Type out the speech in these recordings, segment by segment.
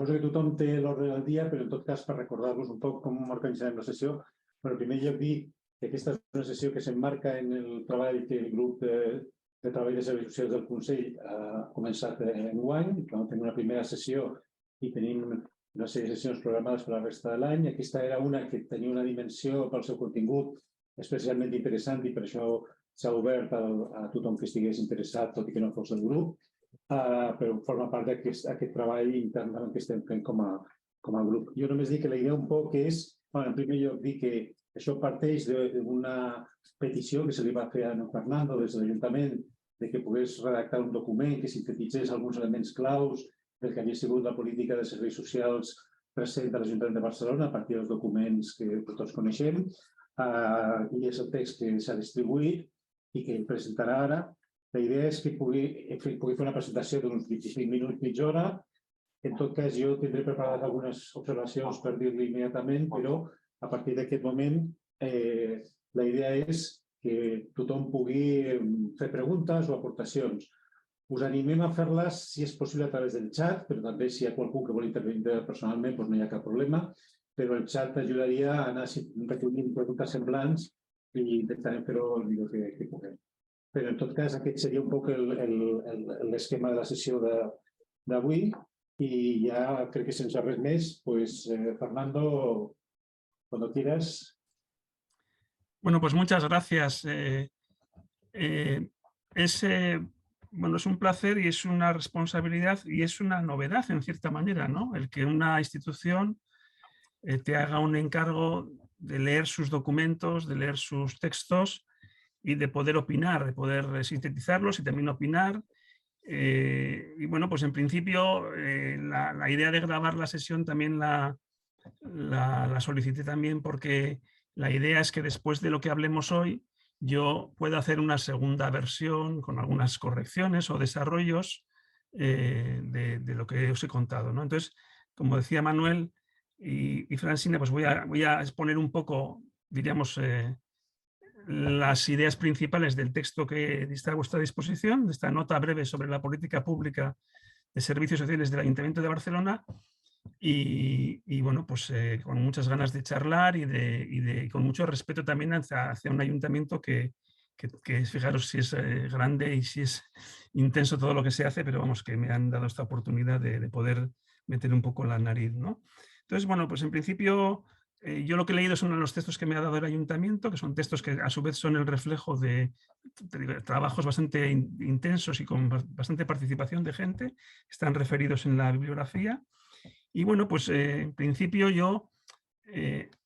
Suposo que tothom té l'ordre del dia, però en tot cas per recordar-vos un poc com organitzarem la sessió. En primer lloc dir que aquesta és una sessió que s'emmarca en el treball que el grup de treball de serveis socials del Consell ha començat enguany. Tenim una primera sessió i tenim una sèrie de sessions programades per la resta de l'any. Aquesta era una que tenia una dimensió pel seu contingut especialment interessant i per això s'ha obert a tothom que estigués interessat, tot i que no fos del grup. Però forma part d'aquest treball intern que estem fent com a grup. Jo només dic que la idea un poc és, en primer lloc, dir que això parteix d'una petició que se li va fer a Fernando des de l'Ajuntament de que pogués redactar un document que sintetitzés alguns elements claus del que havia sigut la política de serveis socials present de l'Ajuntament de Barcelona a partir dels documents que tots coneixem. I és el text que s'ha distribuït i que ell presentarà ara. La idea és que pugui fer una presentació d'uns 25 minuts, mitja hora. En tot cas, jo tindré preparades algunes observacions per dir-li immediatament, però a partir d'aquest moment la idea és que tothom pugui fer preguntes o aportacions. Us animem a fer-les, si és possible, a través del xat, però també si hi ha qualcú que vol intervenir personalment, no hi ha cap problema, però el xat ajudaria a anar recollint preguntes semblants i intentarem fer-ho el millor que puguem. Però, en tot cas, aquest seria un poc l'esquema de la sessió d'avui i ja crec que sense res més, Fernando, cuando quieras. Bueno, pues muchas gracias. Es un placer y es una responsabilidad y es una novedad, en cierta manera, ¿no? El que una institución te haga un encargo de leer sus documentos, de leer sus textos y de poder opinar, de poder sintetizarlos y también opinar. Y bueno, pues en principio la idea de grabar la sesión también la solicité también porque la idea es que después de lo que hablemos hoy yo pueda hacer una segunda versión con algunas correcciones o desarrollos de lo que os he contado, ¿no? Entonces, como decía Manuel y Francina, pues voy a exponer un poco, diríamos, las ideas principales del texto que está a vuestra disposición, de esta nota breve sobre la política pública de servicios sociales del Ayuntamiento de Barcelona y bueno, pues con muchas ganas de charlar y con mucho respeto también hacia un ayuntamiento que fijaros si es grande y si es intenso todo lo que se hace, pero vamos, que me han dado esta oportunidad de poder meter un poco la nariz, ¿no? Entonces, bueno, pues en principio yo lo que he leído son los textos que me ha dado el ayuntamiento, que son textos que a su vez son el reflejo de trabajos bastante intensos y con bastante participación de gente, están referidos en la bibliografía. Y bueno, pues en principio yo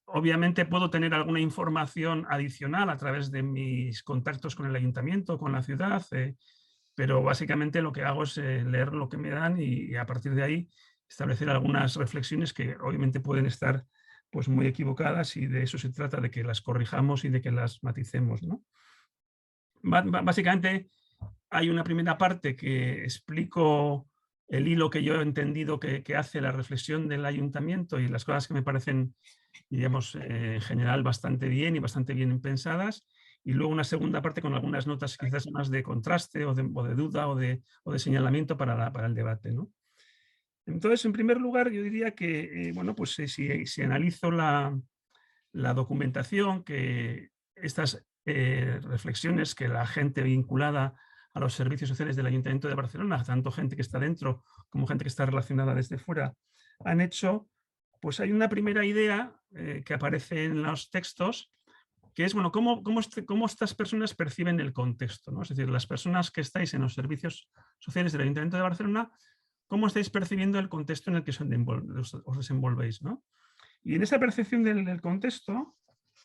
obviamente puedo tener alguna información adicional a través de mis contactos con el ayuntamiento, con la ciudad, pero básicamente lo que hago es leer lo que me dan y a partir de ahí establecer algunas reflexiones que obviamente pueden estar pues muy equivocadas y de eso se trata, de que las corrijamos y de que las maticemos, ¿no? Básicamente hay una primera parte que explico el hilo que yo he entendido que hace la reflexión del ayuntamiento y las cosas que me parecen, digamos, en general bastante bien y bastante bien pensadas, y luego una segunda parte con algunas notas quizás más de contraste o de duda o de señalamiento para el debate, ¿no? Entonces, en primer lugar, yo diría que, bueno, pues si analizo la documentación, que estas reflexiones que la gente vinculada a los servicios sociales del Ayuntamiento de Barcelona, tanto gente que está dentro como gente que está relacionada desde fuera, han hecho, pues hay una primera idea que aparece en los textos, que es, bueno, cómo estas personas perciben el contexto, ¿no? Es decir, las personas que estáis en los servicios sociales del Ayuntamiento de Barcelona, ¿cómo estáis percibiendo el contexto en el que os desenvolvéis, ¿no? Y en esa percepción del contexto,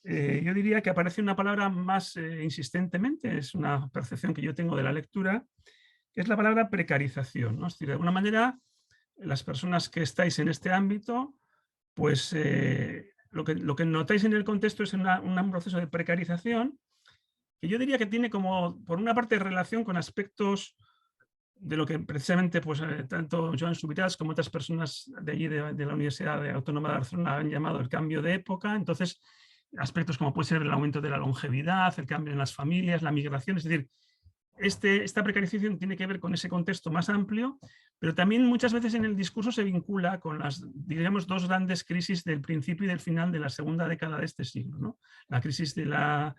yo diría que aparece una palabra más insistentemente, es una percepción que yo tengo de la lectura, que es la palabra precarización, ¿no? Es decir, de alguna manera, las personas que estáis en este ámbito, pues lo que notáis en el contexto es un proceso de precarización que yo diría que tiene como, por una parte, relación con aspectos de lo que precisamente pues, tanto Joan Subirats como otras personas de allí de la Universidad Autónoma de Barcelona han llamado el cambio de época. Entonces, aspectos como puede ser el aumento de la longevidad, el cambio en las familias, la migración, es decir, esta precarización tiene que ver con ese contexto más amplio, pero también muchas veces en el discurso se vincula con las, diríamos, dos grandes crisis del principio y del final de la segunda década de este siglo, ¿no? La crisis de la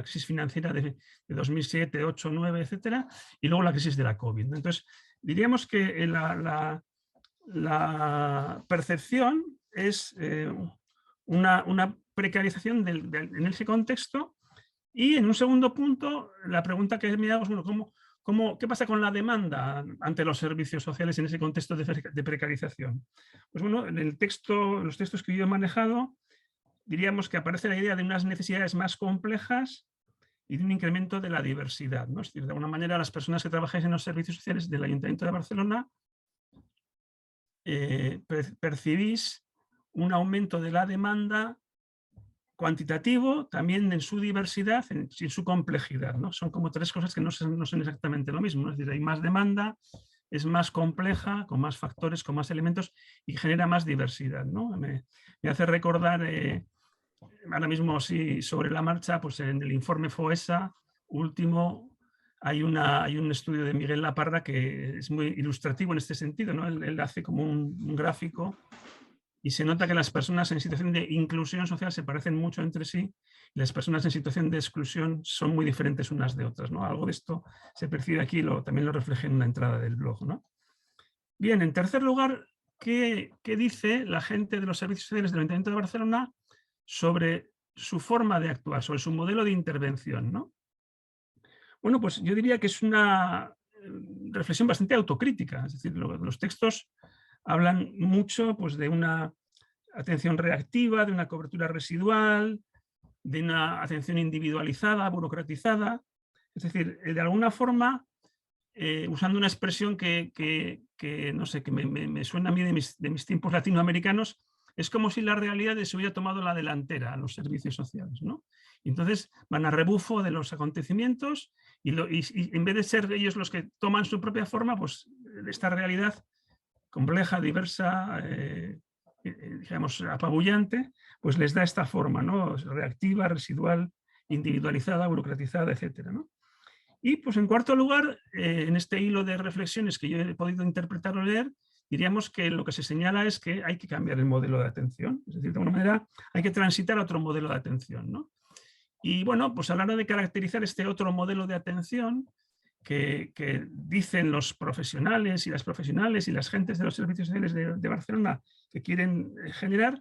crisis financiera de 2007, 8, 9, etcétera, y luego la crisis de la COVID, ¿no? Entonces, diríamos que la percepción es una precarización en ese contexto. Y en un segundo punto, la pregunta que me hago es, bueno, ¿qué pasa con la demanda ante los servicios sociales en ese contexto de precarización? Pues bueno, en los textos que yo he manejado, diríamos que aparece la idea de unas necesidades más complejas y de un incremento de la diversidad, ¿no? Es decir, de alguna manera, las personas que trabajáis en los servicios sociales del Ayuntamiento de Barcelona percibís un aumento de la demanda cuantitativo, también en su diversidad, en su complejidad, ¿no? Son como tres cosas que no son exactamente lo mismo, ¿no? Es decir, hay más demanda, es más compleja, con más factores, con más elementos y genera más diversidad, ¿no? Me hace recordar, ahora mismo sí, sobre la marcha, pues en el informe FOESA último hay un estudio de Miguel Laparra que es muy ilustrativo en este sentido, ¿no? Él hace como un gráfico y se nota que las personas en situación de inclusión social se parecen mucho entre sí y las personas en situación de exclusión son muy diferentes unas de otras, ¿no? Algo de esto se percibe aquí, también lo refleja en una entrada del blog, ¿no? Bien, en tercer lugar, ¿qué dice la gente de los servicios sociales del Ayuntamiento de Barcelona sobre su forma de actuar, sobre su modelo de intervención, ¿no? Bueno, pues yo diría que es una reflexión bastante autocrítica, es decir, los textos hablan mucho, pues, de una atención reactiva, de una cobertura residual, de una atención individualizada, burocratizada. Es decir, de alguna forma, usando una expresión que no sé, que me suena a mí de mis tiempos latinoamericanos, es como si la realidad les hubiera tomado la delantera a los servicios sociales, ¿no? Y entonces van a rebufo de los acontecimientos y en vez de ser ellos los que toman su propia forma, pues esta realidad compleja, diversa, digamos, apabullante, pues les da esta forma, ¿no? Reactiva, residual, individualizada, burocratizada, etcétera, ¿no? Y pues en cuarto lugar, en este hilo de reflexiones que yo he podido interpretar o leer, diríamos que lo que se señala es que hay que cambiar el modelo de atención, es decir, de alguna manera hay que transitar a otro modelo de atención, ¿no? Y bueno, pues a la hora de caracterizar este otro modelo de atención, que dicen los profesionales y las profesionales y las gentes de los servicios sociales de Barcelona que quieren generar,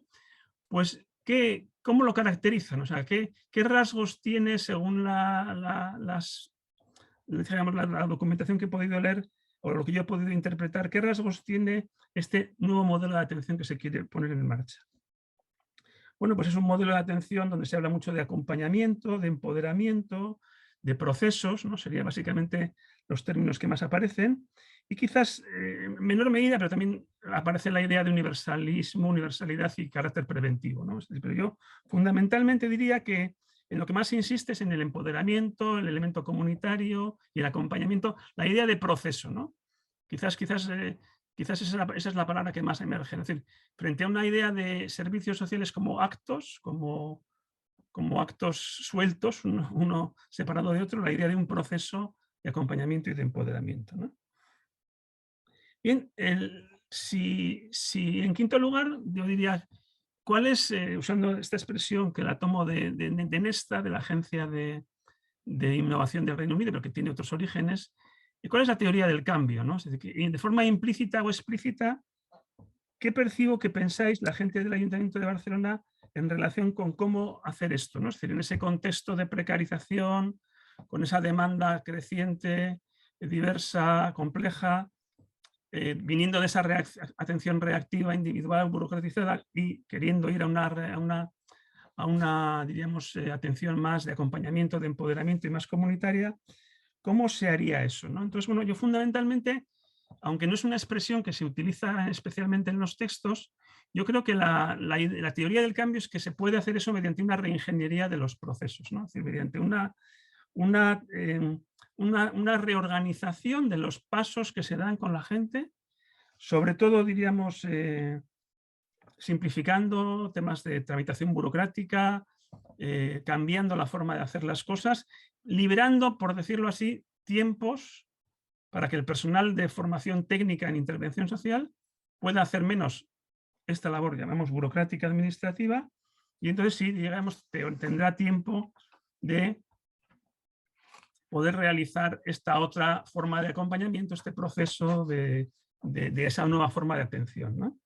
pues ¿cómo lo caracterizan? O sea, ¿qué rasgos tiene según digamos, la documentación que he podido leer o lo que yo he podido interpretar, qué rasgos tiene este nuevo modelo de atención que se quiere poner en marcha? Bueno, pues es un modelo de atención donde se habla mucho de acompañamiento, de empoderamiento, de procesos, ¿no? Serían básicamente los términos que más aparecen. Y quizás en menor medida, pero también aparece la idea de universalismo, universalidad y carácter preventivo, ¿no? Pero yo fundamentalmente diría que en lo que más insiste es en el empoderamiento, el elemento comunitario y el acompañamiento, la idea de proceso, ¿no? Quizás esa es la palabra que más emerge. Es decir, frente a una idea de servicios sociales como actos, como actos sueltos, uno separado de otro, la idea de un proceso de acompañamiento y de empoderamiento, ¿no? Bien, si en quinto lugar, yo diría, ¿cuál es, usando esta expresión que la tomo de Nesta, de la Agencia de Innovación del Reino Unido, pero que tiene otros orígenes, cuál es la teoría del cambio, ¿no? Es decir, que de forma implícita o explícita, ¿qué percibo que pensáis la gente del Ayuntamiento de Barcelona en relación con cómo hacer esto, ¿no? Es decir, en ese contexto de precarización, con esa demanda creciente, diversa, compleja, viniendo de esa atención reactiva, individual, burocratizada y queriendo ir a una diríamos, atención más de acompañamiento, de empoderamiento y más comunitaria, ¿cómo se haría eso, ¿no? Entonces, bueno, yo fundamentalmente, aunque no es una expresión que se utiliza especialmente en los textos, yo creo que la teoría del cambio es que se puede hacer eso mediante una reingeniería de los procesos, ¿no? Es decir, mediante una reorganización de los pasos que se dan con la gente, sobre todo, diríamos, simplificando temas de tramitación burocrática, cambiando la forma de hacer las cosas, liberando, por decirlo así, tiempos para que el personal de formación técnica en intervención social pueda hacer menos esta labor, llamamos burocrática administrativa, y entonces sí, digamos, tendrá tiempo de poder realizar esta otra forma de acompañamiento, este proceso de esa nueva forma de atención, ¿no?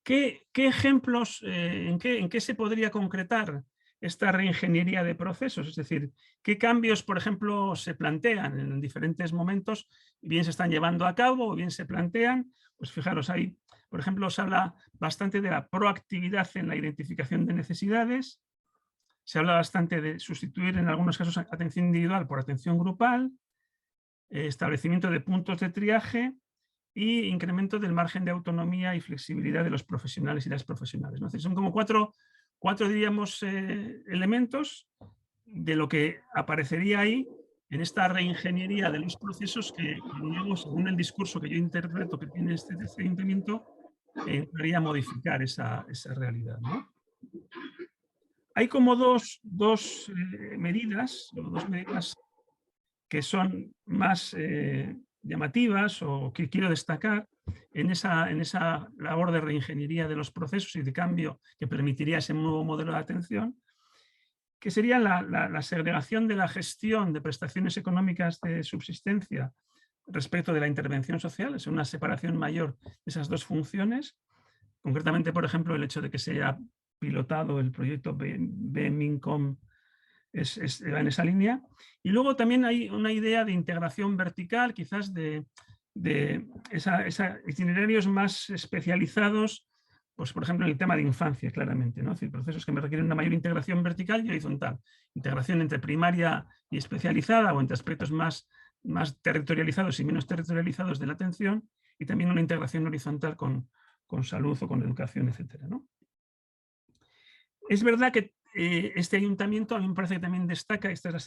¿Qué ejemplos, en qué se podría concretar esta reingeniería de procesos? Es decir, ¿qué cambios, por ejemplo, se plantean en diferentes momentos? Bien se están llevando a cabo o bien se plantean. Pues fijaros, ahí, por ejemplo, se habla bastante de la proactividad en la identificación de necesidades. Se habla bastante de sustituir en algunos casos atención individual por atención grupal, establecimiento de puntos de triaje y incremento del margen de autonomía y flexibilidad de los profesionales y las profesionales, ¿no? Es decir, son como cuatro diríamos, elementos de lo que aparecería ahí en esta reingeniería de los procesos que luego, según el discurso que yo interpreto que tiene este ayuntamiento, entraría a modificar esa realidad, ¿no? Hay como dos medidas, o dos medidas que son más llamativas o que quiero destacar en esa labor de reingeniería de los procesos y de cambio que permitiría ese nuevo modelo de atención, que sería la segregación de la gestión de prestaciones económicas de subsistencia respecto de la intervención social, es una separación mayor de esas dos funciones. Concretamente, por ejemplo, el hecho de que se haya pilotado el proyecto BMINCOM va en esa línea. Y luego también hay una idea de integración vertical, quizás de itinerarios más especializados, pues por ejemplo en el tema de infancia, claramente, ¿no? Es decir, procesos que me requieren una mayor integración vertical y horizontal. Integración entre primaria y especializada o entre aspectos más territorializados y menos territorializados de la atención, y también una integración horizontal con salud o con educación, etcétera, ¿no? Es verdad que este ayuntamiento a mí me parece que también destaca, esta es la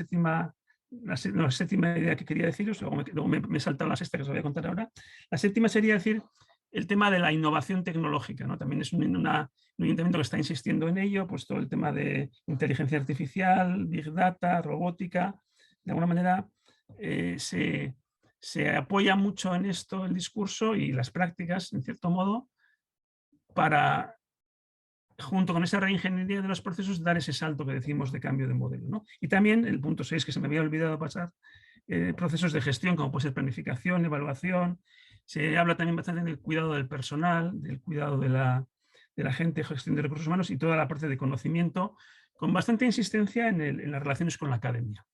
séptima idea que quería deciros, luego me he saltado la sexta que os voy a contar ahora. La séptima sería decir el tema de la innovación tecnológica, ¿no? También es un ayuntamiento que está insistiendo en ello, pues todo el tema de inteligencia artificial, big data, robótica, de alguna manera se apoya mucho en esto el discurso y las prácticas, en cierto modo, para, junto con esa reingeniería de los procesos, dar ese salto que decimos de cambio de modelo, ¿no? Y también el punto 6, que se me había olvidado pasar, procesos de gestión, como puede ser planificación, evaluación. Se habla también bastante del cuidado del personal, del cuidado de la gente, gestión de recursos humanos y toda la parte de conocimiento, con bastante insistencia en las relaciones con la academia.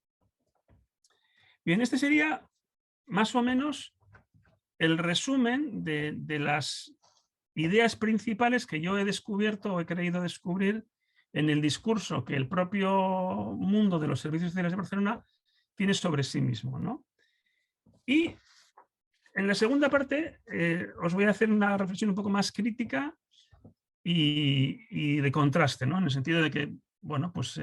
Bien, este sería más o menos el resumen de las ideas principales que yo he descubierto o he creído descubrir en el discurso que el propio mundo de los servicios sociales de Barcelona tiene sobre sí mismo, ¿no? Y en la segunda parte os voy a hacer una reflexión un poco más crítica y de contraste, ¿no? En el sentido de que, bueno, pues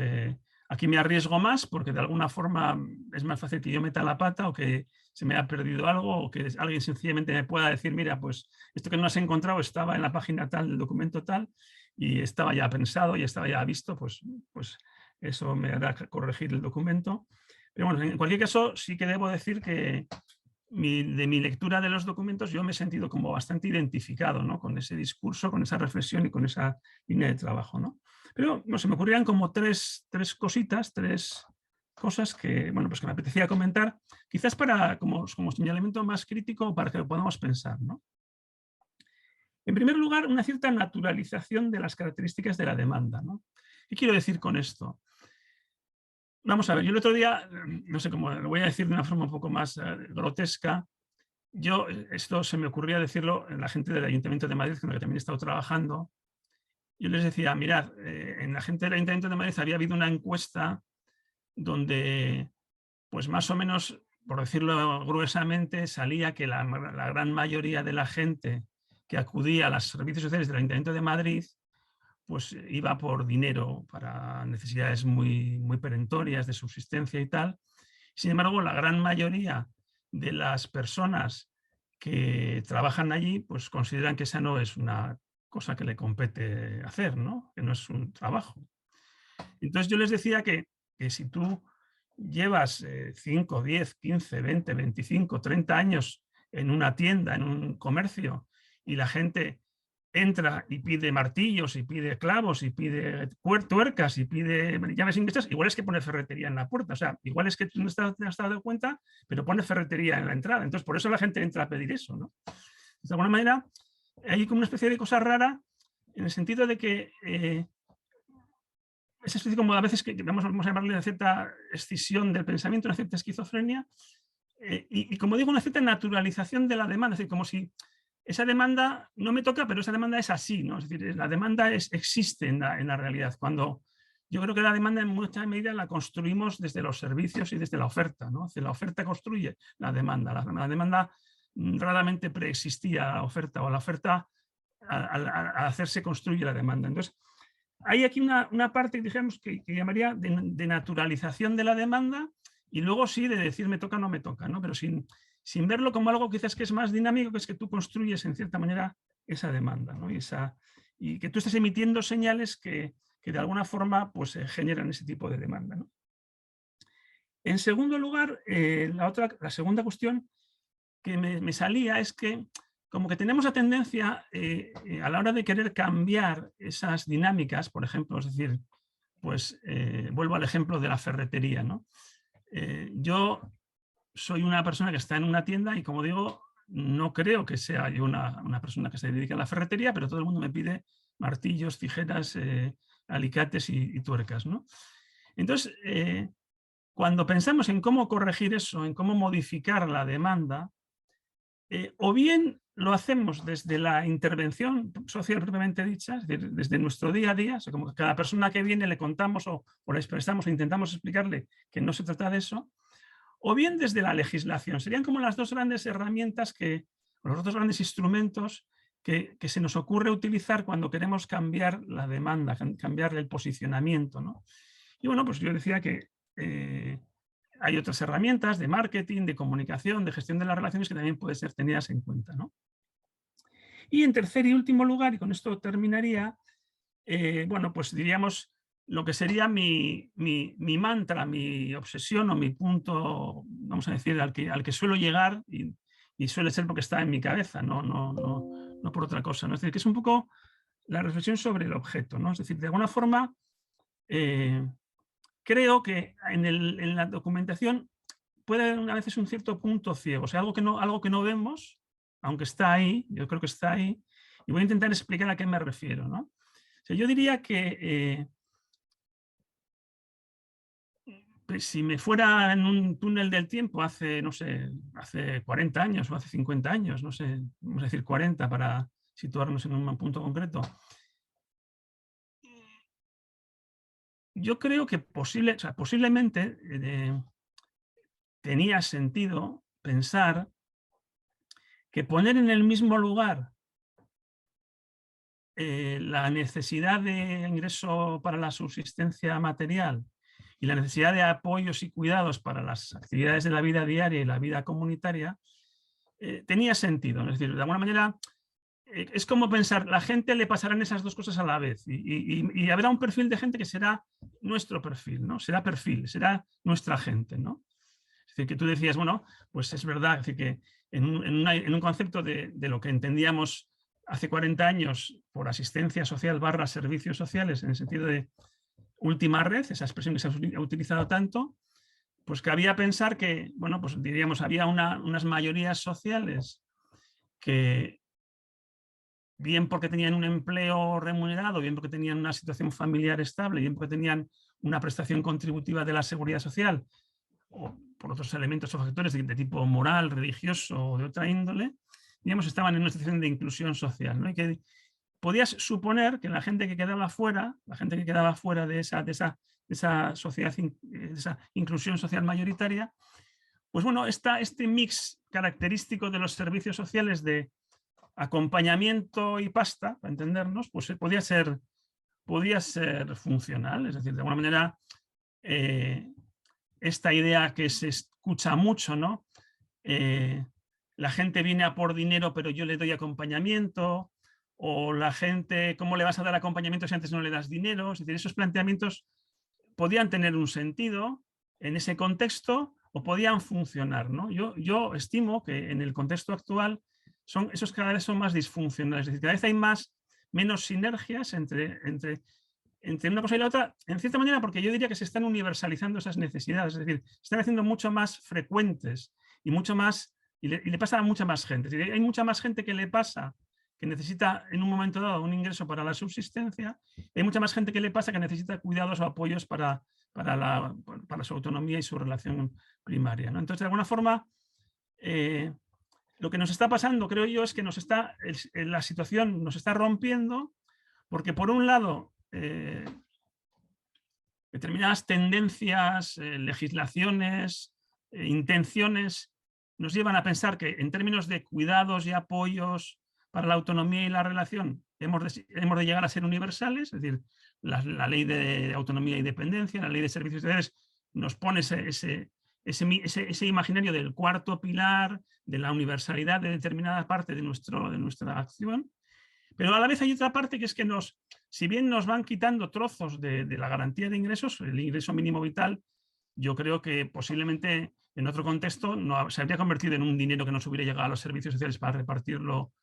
aquí me arriesgo más porque de alguna forma es más fácil que yo meta la pata o que se me ha perdido algo o que alguien sencillamente me pueda decir, mira, pues esto que no has encontrado estaba en la página tal del documento tal y estaba ya pensado y estaba ya visto, pues eso me hará corregir el documento. Pero bueno, en cualquier caso sí que debo decir que de mi lectura de los documentos yo me he sentido como bastante identificado, ¿no? Con ese discurso, con esa reflexión y con esa línea de trabajo, ¿no? Pero no, se me ocurrían como tres cositas, tres cosas que, bueno, pues que me apetecía comentar, quizás como señalamiento más crítico para que lo podamos pensar, ¿no? En primer lugar, una cierta naturalización de las características de la demanda, ¿no? ¿Qué quiero decir con esto? Vamos a ver, yo el otro día, no sé cómo, lo voy a decir de una forma un poco más grotesca. Esto se me ocurría decirlo en la gente del Ayuntamiento de Madrid, con la que también he estado trabajando. Yo les decía, mirad, en la gente del Ayuntamiento de Madrid había habido una encuesta donde, pues más o menos, por decirlo gruesamente, salía que la gran mayoría de la gente que acudía a los servicios sociales del Ayuntamiento de Madrid pues iba por dinero para necesidades muy perentorias de subsistencia y tal. Sin embargo, la gran mayoría de las personas que trabajan allí pues consideran que esa no es una cosa que le compete hacer, ¿no? Que no es un trabajo. Entonces yo les decía que si tú llevas 5, 10, 15, 20, 25, 30 años en una tienda, en un comercio, y la gente entra y pide martillos, y pide clavos, y pide tuercas, y pide llaves inglesas, igual es que pone ferretería en la puerta. O sea, igual es que tú no te has dado cuenta, pero pone ferretería en la entrada. Entonces, por eso la gente entra a pedir eso, ¿no? De alguna manera, hay como una especie de cosa rara, en el sentido de que esa especie como a veces que vamos a llamarle una cierta escisión del pensamiento, una cierta esquizofrenia, y como digo, una cierta naturalización de la demanda, es decir, como si esa demanda no me toca, pero esa demanda es así, ¿no? Es decir, la demanda existe en la realidad, cuando yo creo que la demanda en mucha medida la construimos desde los servicios y desde la oferta, ¿no? La oferta construye la demanda, la demanda raramente preexistía a la oferta, o la oferta al hacerse construye la demanda. Entonces, hay aquí una parte, digamos, que llamaría de naturalización de la demanda, y luego sí de decir me toca o no me toca, ¿no? Pero sin verlo como algo quizás que es más dinámico, que es que tú construyes en cierta manera esa demanda, ¿no? Y que tú estás emitiendo señales que de alguna forma pues, generan ese tipo de demanda, ¿no? En segundo lugar, la segunda cuestión que me salía es que como que tenemos la tendencia a la hora de querer cambiar esas dinámicas, por ejemplo, es decir, pues vuelvo al ejemplo de la ferretería, ¿no? Yo soy una persona que está en una tienda y, como digo, no creo que sea yo una persona que se dedique a la ferretería, pero todo el mundo me pide martillos, tijeras, alicates y tuercas, ¿no? Entonces, cuando pensamos en cómo corregir eso, en cómo modificar la demanda, o bien lo hacemos desde la intervención social propiamente dicha, es decir, desde nuestro día a día, o sea, como que cada persona que viene le contamos o le expresamos o intentamos explicarle que no se trata de eso, o bien desde la legislación. Serían como las dos grandes herramientas, los dos grandes instrumentos que se nos ocurre utilizar cuando queremos cambiar la demanda, cambiar el posicionamiento, ¿no? Y bueno, pues yo decía que hay otras herramientas de marketing, de comunicación, de gestión de las relaciones que también pueden ser tenidas en cuenta, ¿no? Y en tercer y último lugar, y con esto terminaría, bueno, pues diríamos lo que sería mi mantra, mi obsesión o mi punto, vamos a decir, al que suelo llegar, y suele ser porque está en mi cabeza, no por otra cosa, ¿no? Es decir, que es un poco la reflexión sobre el objeto, ¿no? Es decir, de alguna forma, creo que en la documentación puede haber a veces un cierto punto ciego, o sea, algo que no vemos, aunque está ahí, yo creo que está ahí, y voy a intentar explicar a qué me refiero, ¿no? O sea, yo diría que pues si me fuera en un túnel del tiempo hace, no sé, hace 40 años o hace 50 años, no sé, vamos a decir 40 para situarnos en un punto concreto, yo creo que posiblemente tenía sentido pensar que poner en el mismo lugar la necesidad de ingreso para la subsistencia material y la necesidad de apoyos y cuidados para las actividades de la vida diaria y la vida comunitaria, tenía sentido. Es decir, de alguna manera, es como pensar, la gente le pasarán esas dos cosas a la vez, y habrá un perfil de gente que será nuestro perfil, ¿no? Será nuestra gente, ¿no? Es decir, que tú decías, bueno, pues es verdad, es decir, que en un concepto de lo que entendíamos hace 40 años por asistencia social / servicios sociales, en el sentido de última red, esa expresión que se ha utilizado tanto, pues cabía pensar que, bueno, pues diríamos, había unas mayorías sociales que, bien porque tenían un empleo remunerado, bien porque tenían una situación familiar estable, bien porque tenían una prestación contributiva de la seguridad social, o por otros elementos o factores de tipo moral, religioso o de otra índole, digamos, estaban en una situación de inclusión social, ¿no? Y que podías suponer que la gente que quedaba fuera, de esa sociedad, de esa inclusión social mayoritaria, pues bueno, este mix característico de los servicios sociales de acompañamiento y pasta, para entendernos, pues podía ser funcional. Es decir, de alguna manera, esta idea que se escucha mucho, ¿no? La gente viene a por dinero, pero yo le doy acompañamiento, o la gente, ¿cómo le vas a dar acompañamiento si antes no le das dinero? Es decir, esos planteamientos podían tener un sentido, en ese contexto o podían funcionar, ¿no? Yo estimo que en el contexto actual esos cada vez son más disfuncionales, es decir, cada vez hay menos sinergias entre una cosa y la otra, en cierta manera, porque yo diría que se están universalizando esas necesidades, es decir, se están haciendo mucho más frecuentes y mucho más, y le pasa a mucha más gente. Es decir, hay mucha más gente que le pasa, que necesita en un momento dado un ingreso para la subsistencia, y hay mucha más gente que le pasa que necesita cuidados o apoyos para su autonomía y su relación primaria, ¿no? Entonces, de alguna forma, lo que nos está pasando, creo yo, es que la situación nos está rompiendo, porque por un lado, determinadas tendencias, legislaciones, intenciones, nos llevan a pensar que en términos de cuidados y apoyos para la autonomía y la relación hemos de llegar a ser universales, es decir, la ley de autonomía y dependencia, la ley de servicios sociales nos pone ese imaginario del cuarto pilar, de la universalidad de determinada parte de nuestra acción, pero a la vez hay otra parte que es que si bien nos van quitando trozos de la garantía de ingresos, el ingreso mínimo vital, yo creo que posiblemente en otro contexto se habría convertido en un dinero que nos hubiera llegado a los servicios sociales para repartirlo,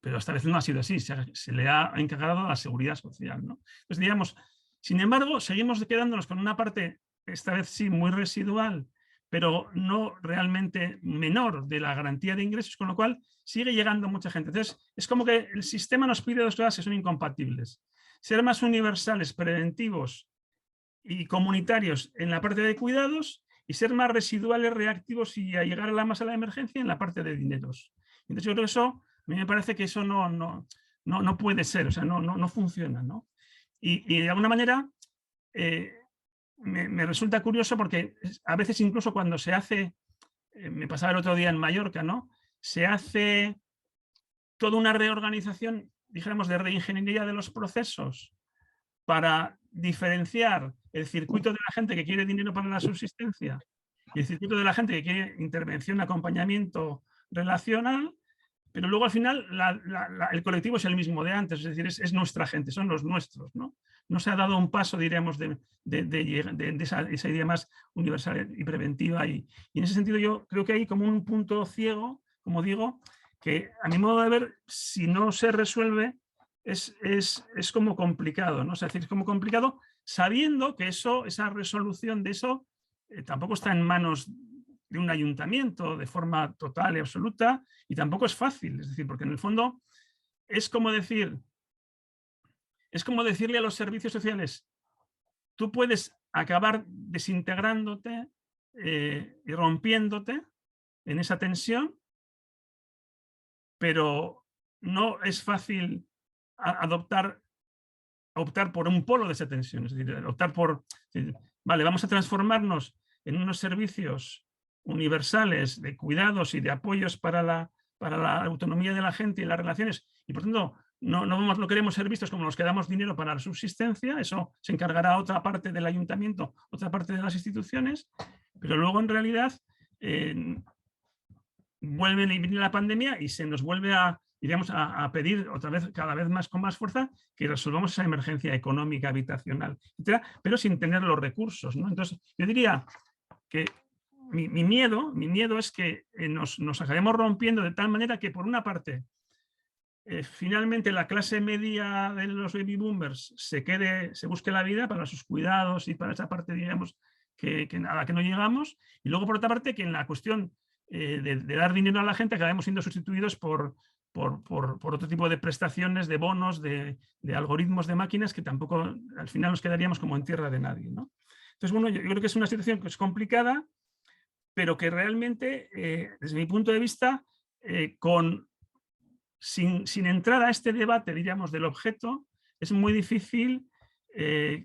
pero esta vez no ha sido así, se le ha encargado a la seguridad social, ¿no? Entonces, digamos, sin embargo, seguimos quedándonos con una parte, esta vez sí, muy residual, pero no realmente menor de la garantía de ingresos, con lo cual sigue llegando mucha gente. Entonces, es como que el sistema nos pide dos cosas que son incompatibles. Ser más universales, preventivos y comunitarios en la parte de cuidados y ser más residuales, reactivos y a llegar a la masa de la emergencia en la parte de dineros. Entonces, yo creo que eso, a mí me parece que eso no puede ser, o sea, no funciona, ¿no? Y de alguna manera, me resulta curioso porque a veces incluso cuando se hace, me pasaba el otro día en Mallorca, ¿no? Se hace toda una reorganización, dijéramos, de reingeniería de los procesos para diferenciar el circuito de la gente que quiere dinero para la subsistencia y el circuito de la gente que quiere intervención, acompañamiento relacional, pero luego al final el colectivo es el mismo de antes, es decir, es nuestra gente, son los nuestros, ¿no? No se ha dado un paso, diríamos, de esa idea más universal y preventiva. Y en ese sentido yo creo que hay como un punto ciego, como digo, que a mi modo de ver, si no se resuelve, es como complicado, ¿no? Es decir, es como complicado sabiendo que esa resolución de eso tampoco está en manos de un ayuntamiento de forma total y absoluta, y tampoco es fácil, es decir, porque en el fondo es como decirle a los servicios sociales, tú puedes acabar desintegrándote y rompiéndote en esa tensión, pero no es fácil optar por un polo de esa tensión, es decir, vale, vamos a transformarnos en unos servicios universales de cuidados y de apoyos para la autonomía de la gente y las relaciones, y por tanto no queremos ser vistos como los que damos dinero para la subsistencia, eso se encargará otra parte del ayuntamiento, otra parte de las instituciones, pero luego en realidad viene la pandemia y se nos vuelve a pedir otra vez, cada vez más con más fuerza, que resolvamos esa emergencia económica, habitacional, etcétera, pero sin tener los recursos, ¿no? Entonces, yo diría que mi miedo es que nos acabemos rompiendo de tal manera que, por una parte, finalmente la clase media de los baby boomers se busque la vida para sus cuidados y para esa parte, digamos, a la que no llegamos, y luego, por otra parte, que en la cuestión de dar dinero a la gente acabemos siendo sustituidos por otro tipo de prestaciones, de bonos, de algoritmos de máquinas que tampoco al final nos quedaríamos como en tierra de nadie, ¿no? Entonces, bueno, yo creo que es una situación que es complicada, pero que realmente, desde mi punto de vista, sin entrar a este debate, diríamos, del objeto, es muy difícil,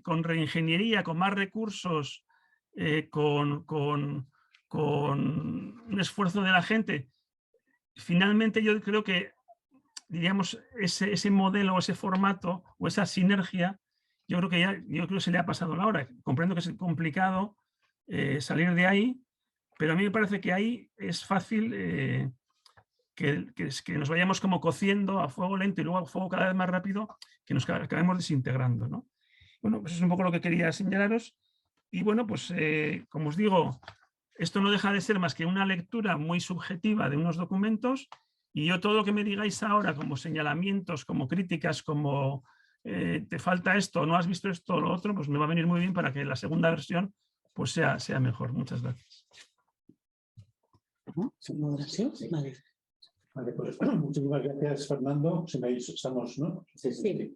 con reingeniería, con más recursos, con un esfuerzo de la gente. Finalmente yo creo que, diríamos, ese modelo o ese formato o esa sinergia, yo creo que se le ha pasado la hora. Comprendo que es complicado salir de ahí, pero a mí me parece que ahí es fácil que nos vayamos como cociendo a fuego lento y luego a fuego cada vez más rápido, que nos acabemos desintegrando, ¿no? Bueno, pues eso es un poco lo que quería señalaros. Y bueno, pues como os digo, esto no deja de ser más que una lectura muy subjetiva de unos documentos, y yo todo lo que me digáis ahora como señalamientos, como críticas, como te falta esto, no has visto esto o lo otro, pues me va a venir muy bien para que la segunda versión pues sea mejor. Muchas gracias. ¿Moderación? Vale. Vale, pues muchísimas gracias, Fernando. Estamos, ¿no? Sí.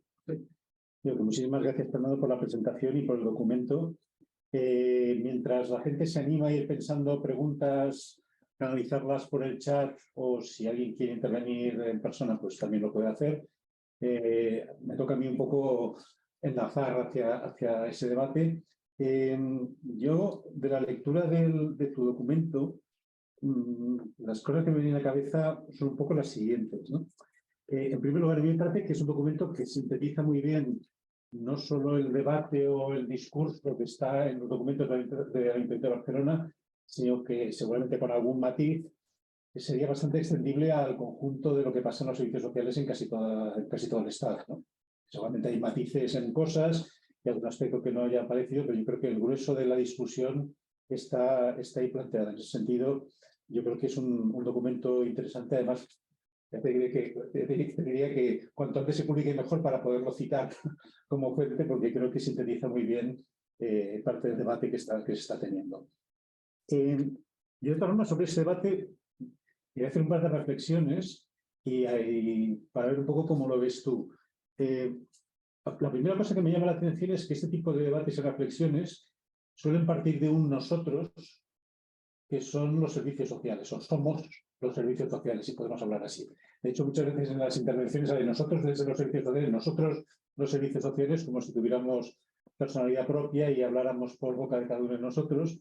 Muchísimas gracias, Fernando, por la presentación y por el documento. Mientras la gente se anima a ir pensando preguntas, canalizarlas por el chat, o si alguien quiere intervenir en persona, pues también lo puede hacer. Me toca a mí un poco enlazar hacia ese debate. Yo, de la lectura de tu documento, las cosas que me vienen a la cabeza son un poco las siguientes, ¿no? En primer lugar, a mí me parece que es un documento que sintetiza muy bien no solo el debate o el discurso que está en los documentos de Ayuntamiento de Barcelona, sino que seguramente con algún matiz sería bastante extendible al conjunto de lo que pasa en los servicios sociales en casi todo el Estado, ¿no? Seguramente hay matices en cosas y algún aspecto que no haya aparecido, pero yo creo que el grueso de la discusión está ahí planteado. En ese sentido, yo creo que es un documento interesante. Además, te diría que cuanto antes se publique mejor para poderlo citar como fuente, porque creo que sintetiza muy bien parte del debate que se está teniendo. Yo, de todas formas, sobre ese debate, voy a hacer un par de reflexiones y para ver un poco cómo lo ves tú. La primera cosa que me llama la atención es que este tipo de debates y reflexiones suelen partir de un nosotros, que son los servicios sociales, o somos los servicios sociales, si podemos hablar así. De hecho, muchas veces en las intervenciones hay nosotros desde los servicios sociales, nosotros los servicios sociales, como si tuviéramos personalidad propia y habláramos por boca de cada uno de nosotros.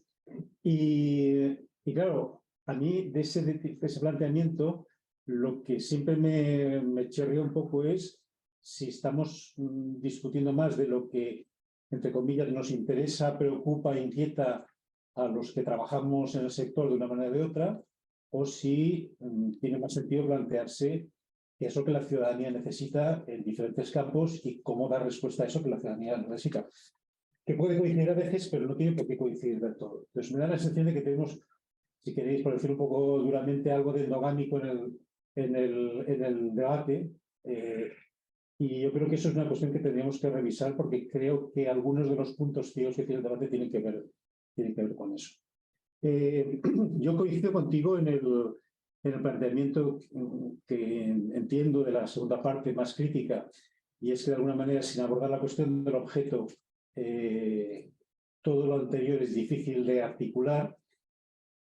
Y claro, a mí de ese planteamiento, lo que siempre me chirría un poco es si estamos discutiendo más de lo que, entre comillas, nos interesa, preocupa, inquieta a los que trabajamos en el sector de una manera o de otra, o si tiene más sentido plantearse qué es lo que la ciudadanía necesita en diferentes campos y cómo dar respuesta a eso que la ciudadanía necesita. Que puede coincidir a veces, pero no tiene por qué coincidir del todo. Entonces me da la sensación de que tenemos, si queréis, por decir un poco duramente, algo de endogámico en el debate. Y yo creo que eso es una cuestión que tendríamos que revisar, porque creo que algunos de los puntos ciegos que tiene el debate tienen que ver con eso. Yo coincido contigo en el planteamiento que entiendo de la segunda parte más crítica, y es que de alguna manera, sin abordar la cuestión del objeto, todo lo anterior es difícil de articular.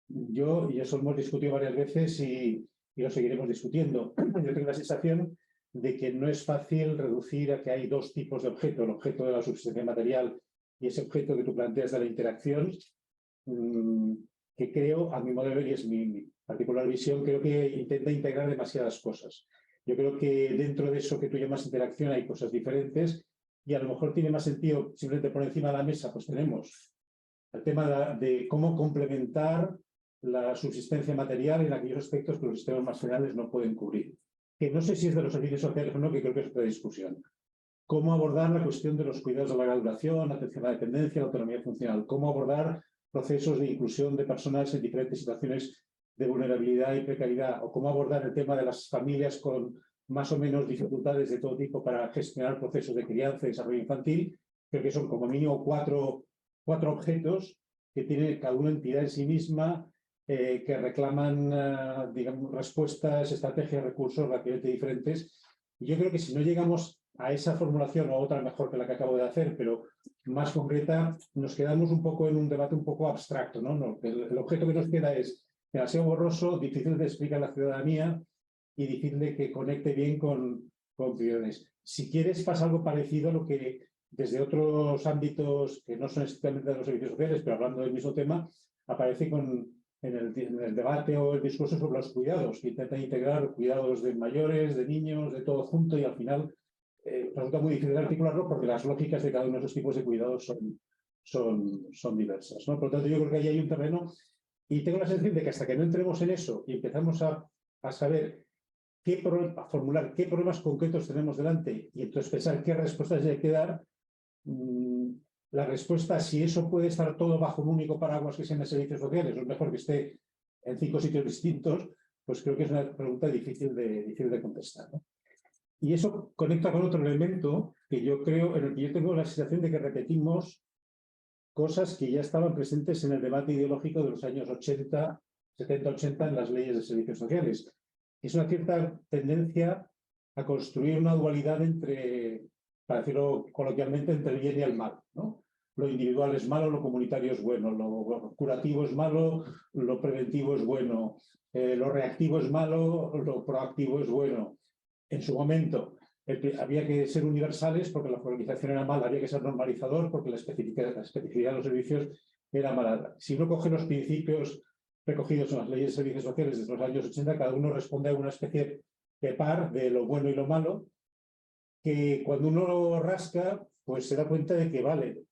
Y eso lo hemos discutido varias veces y lo seguiremos discutiendo. Yo tengo la sensación de que no es fácil reducir a que hay dos tipos de objeto: el objeto de la subsistencia material y ese objeto que tú planteas de la interacción, que creo, a mi modo de ver, y es mi particular visión, creo que intenta integrar demasiadas cosas. Yo creo que dentro de eso que tú llamas interacción hay cosas diferentes, y a lo mejor tiene más sentido simplemente por encima de la mesa, pues tenemos el tema de cómo complementar la subsistencia material en aquellos aspectos que los sistemas más generales no pueden cubrir. Que no sé si es de los servicios sociales o no, que creo que es otra discusión. Cómo abordar la cuestión de los cuidados de larga duración, atención a la dependencia, la autonomía funcional. Cómo abordar procesos de inclusión de personas en diferentes situaciones de vulnerabilidad y precariedad. O cómo abordar el tema de las familias con más o menos dificultades de todo tipo para gestionar procesos de crianza y desarrollo infantil. Creo que son como mínimo cuatro objetos que tiene cada una entidad en sí misma, que reclaman, digamos, respuestas, estrategias, recursos relativamente diferentes. Y yo creo que si no llegamos a esa formulación o otra mejor que la que acabo de hacer, pero más concreta, nos quedamos un poco en un debate un poco abstracto, ¿no? El objeto que nos queda es demasiado borroso, difícil de explicar a la ciudadanía y difícil de que conecte bien con opiniones. Si quieres, pasa algo parecido a lo que desde otros ámbitos que no son estrictamente de los servicios sociales, pero hablando del mismo tema, aparece en el debate o el discurso sobre los cuidados, que intenta integrar cuidados de mayores, de niños, de todo junto, y al final resulta muy difícil articularlo porque las lógicas de cada uno de esos tipos de cuidados son diversas, ¿no? Por lo tanto, yo creo que ahí hay un terreno, y tengo la sensación de que hasta que no entremos en eso y empezamos a saber a formular qué problemas concretos tenemos delante y entonces pensar qué respuestas hay que dar, la respuesta, si eso puede estar todo bajo un único paraguas que sean de servicios sociales, o es mejor que esté en 5 sitios distintos, pues creo que es una pregunta difícil de contestar, ¿no? Y eso conecta con otro elemento que yo creo, en el que yo tengo la sensación de que repetimos cosas que ya estaban presentes en el debate ideológico de los años 80, 70-80 en las leyes de servicios sociales. Es una cierta tendencia a construir una dualidad entre, para decirlo coloquialmente, entre el bien y el mal, ¿no? Lo individual es malo, lo comunitario es bueno, lo curativo es malo, lo preventivo es bueno, lo reactivo es malo, lo proactivo es bueno. En su momento había que ser universales porque la formalización era mala, había que ser normalizador porque la especificidad de los servicios era mala. Si uno coge los principios recogidos en las leyes de servicios sociales desde los años 80, cada uno responde a una especie de par de lo bueno y lo malo, que cuando uno lo rasca, pues se da cuenta de que, vale,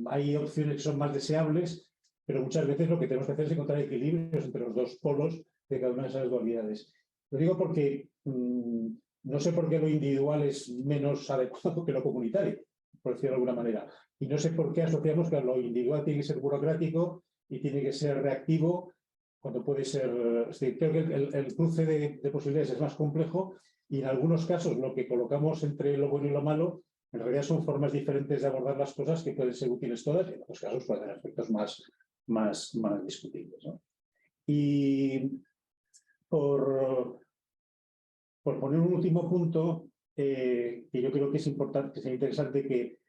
hay opciones que son más deseables, pero muchas veces lo que tenemos que hacer es encontrar equilibrios entre los dos polos de cada una de esas dualidades. Lo digo porque no sé por qué lo individual es menos adecuado que lo comunitario, por decirlo de alguna manera. Y no sé por qué asociamos que lo individual tiene que ser burocrático y tiene que ser reactivo, cuando puede ser... creo que el cruce de posibilidades es más complejo y en algunos casos lo que colocamos entre lo bueno y lo malo en realidad son formas diferentes de abordar las cosas que pueden ser útiles todas y en otros casos pueden tener aspectos más discutibles, ¿no? Y por poner un último punto, que yo creo que es importante, que sería interesante que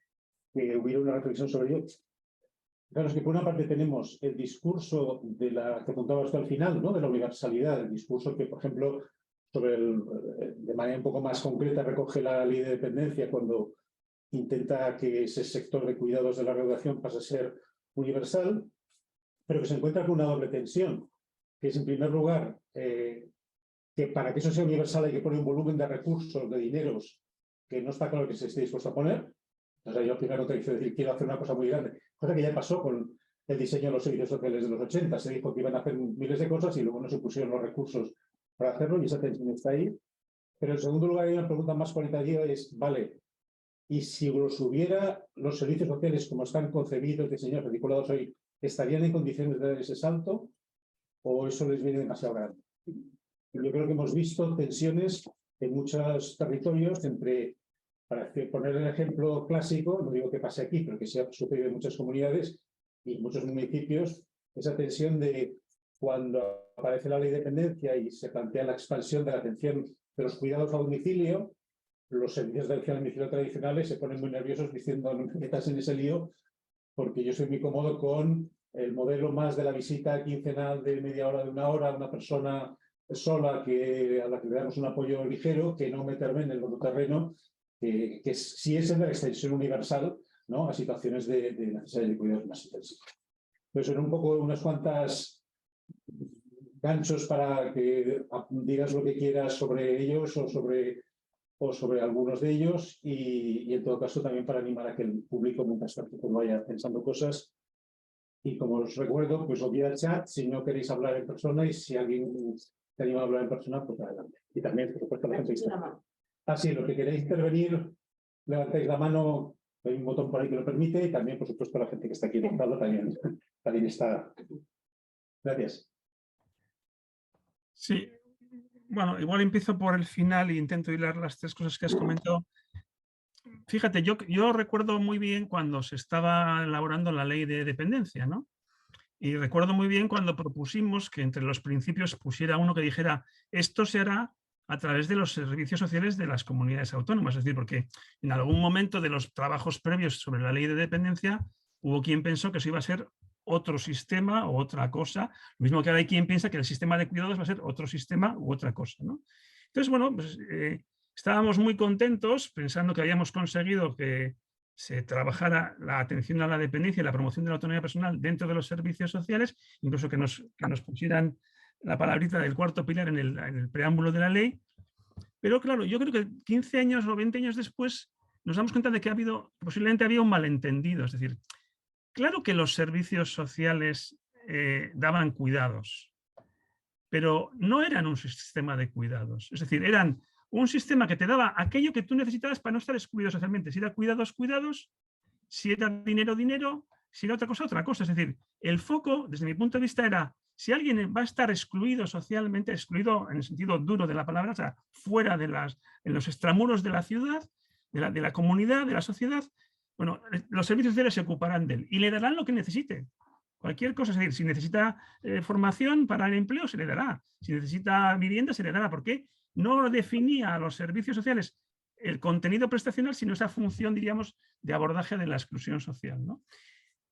hubiera una reflexión sobre ello. Claro, es que por una parte tenemos el discurso de la que apuntaba hasta el final, ¿no? De la universalidad, el discurso que, por ejemplo, de manera un poco más concreta recoge la ley de dependencia cuando intenta que ese sector de cuidados de la educación pase a ser universal, pero que se encuentra con una doble tensión, que es, en primer lugar, que para que eso sea universal hay que poner un volumen de recursos, de dineros, que no está claro que se esté dispuesto a poner. Entonces, yo primero te dice decir, quiero hacer una cosa muy grande, cosa que ya pasó con el diseño de los servicios sociales de los 80. Se dijo que iban a hacer miles de cosas y luego no se pusieron los recursos para hacerlo y esa tensión está ahí. Pero en segundo lugar, hay una pregunta más cualitativa, es, vale, y si los hubiera, los servicios sociales como están concebidos, diseñados, articulados hoy, ¿estarían en condiciones de dar ese salto o eso les viene demasiado grande? Yo creo que hemos visto tensiones en muchos territorios entre, para poner el ejemplo clásico, no digo que pase aquí, pero que se ha sucedido en muchas comunidades y en muchos municipios, esa tensión de cuando aparece la ley de dependencia y se plantea la expansión de la atención de los cuidados a domicilio, los servicios de atención a domicilio tradicionales se ponen muy nerviosos diciendo no me metas en ese lío porque yo soy muy cómodo con el modelo más de la visita quincenal de media hora, de una hora, a una persona sola a la que le damos un apoyo ligero, que no meterme en el otro terreno, que sí es en la extensión universal, ¿no? A situaciones de necesidad de cuidados más intensivos. Pues son un poco unas cuantas ganchos para que digas lo que quieras sobre ellos o sobre algunos de ellos y en todo caso también para animar a que el público mientras tanto vaya pensando cosas. Y como os recuerdo, pues os vía el chat si no queréis hablar en persona y si alguien te anima a hablar en persona, pues adelante. Y también, por supuesto, la gente que está... sí, los que queréis intervenir, levantáis la mano, hay un botón por ahí que lo permite y también, por supuesto, la gente que está aquí en el lado también está. Gracias. Sí, bueno, igual empiezo por el final e intento hilar las tres cosas que has comentado. Fíjate, yo recuerdo muy bien cuando se estaba elaborando la ley de dependencia, ¿no? Y recuerdo muy bien cuando propusimos que entre los principios pusiera uno que dijera esto se hará a través de los servicios sociales de las comunidades autónomas. Es decir, porque en algún momento de los trabajos previos sobre la ley de dependencia hubo quien pensó que eso iba a ser otro sistema o otra cosa. Lo mismo que ahora hay quien piensa que el sistema de cuidados va a ser otro sistema u otra cosa, ¿no? Entonces, bueno, pues estábamos muy contentos pensando que habíamos conseguido que se trabajara la atención a la dependencia y la promoción de la autonomía personal dentro de los servicios sociales, incluso que nos pusieran la palabrita del cuarto pilar en el preámbulo de la ley. Pero claro, yo creo que 15 años o 20 años después nos damos cuenta de que posiblemente había un malentendido. Es decir, claro que los servicios sociales daban cuidados, pero no eran un sistema de cuidados. Es decir, eran un sistema que te daba aquello que tú necesitabas para no estar excluido socialmente. Si era cuidados, si era dinero, dinero, si era otra cosa. Es decir, el foco, desde mi punto de vista, era si alguien va a estar excluido socialmente, excluido en el sentido duro de la palabra, o sea, fuera de en los extramuros de la ciudad, de la comunidad, de la sociedad, bueno, los servicios sociales se ocuparán de él y le darán lo que necesite. Cualquier cosa, es decir, si necesita formación para el empleo, se le dará. Si necesita vivienda, se le dará. Porque no definía a los servicios sociales el contenido prestacional, sino esa función, diríamos, de abordaje de la exclusión social, ¿no?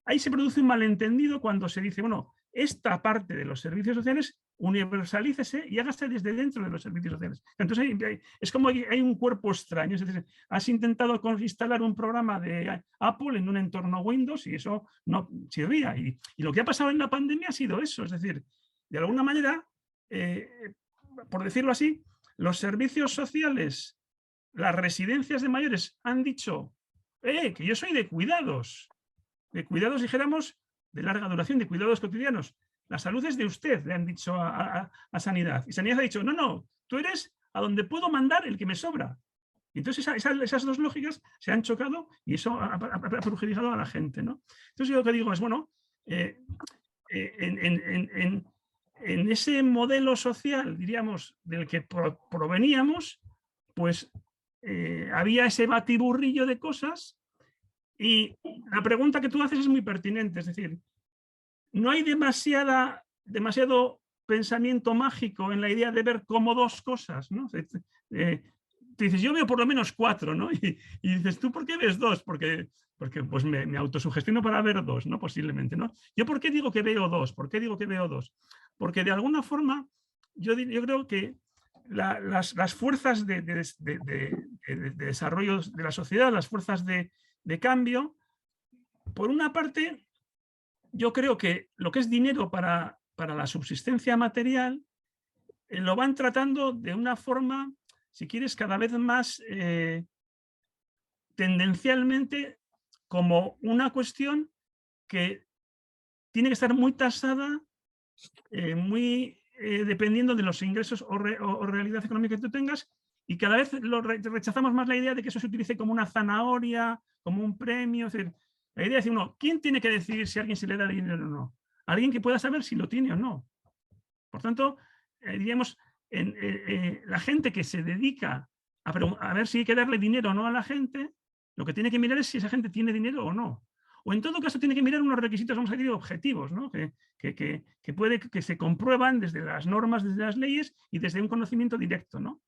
Ahí se produce un malentendido cuando se dice, bueno, esta parte de los servicios sociales universalícese y hágase desde dentro de los servicios sociales. Entonces es como hay un cuerpo extraño, es decir, has intentado instalar un programa de Apple en un entorno Windows y eso no chirría. Y lo que ha pasado en la pandemia ha sido eso, es decir, de alguna manera, por decirlo así, los servicios sociales, las residencias de mayores han dicho, que yo soy de cuidados, dijéramos, de larga duración, de cuidados cotidianos. La salud es de usted, le han dicho a Sanidad. Y Sanidad ha dicho, no, tú eres a donde puedo mandar el que me sobra. Y entonces esas dos lógicas se han chocado y eso ha perjudicado a la gente, ¿no? Entonces yo lo que digo es, bueno, en ese modelo social, diríamos, del que proveníamos, pues había ese batiburrillo de cosas. Y la pregunta que tú haces es muy pertinente, es decir, no hay demasiado pensamiento mágico en la idea de ver como dos cosas, ¿no? Tú dices, yo veo por lo menos 4, ¿no? Y dices, ¿tú por qué ves 2? Porque pues me autosugestiono para ver 2, ¿no? Posiblemente, ¿no? ¿Yo por qué digo que veo 2? ¿Por qué digo que veo 2? Porque de alguna forma yo creo que las fuerzas de desarrollo de la sociedad, las fuerzas de cambio, por una parte, yo creo que lo que es dinero para la subsistencia material lo van tratando de una forma, si quieres, cada vez más tendencialmente como una cuestión que tiene que estar muy tasada, muy dependiendo de los ingresos o realidad económica que tú tengas, y cada vez rechazamos más la idea de que eso se utilice como una zanahoria, como un premio. Es decir, la idea es decir, ¿quién tiene que decidir si a alguien se le da dinero o no? Alguien que pueda saber si lo tiene o no. Por tanto, diríamos, la gente que se dedica a ver si hay que darle dinero o no a la gente, lo que tiene que mirar es si esa gente tiene dinero o no. O en todo caso tiene que mirar unos requisitos, vamos a decir, objetivos, ¿no? que se comprueban desde las normas, desde las leyes y desde un conocimiento directo, ¿no?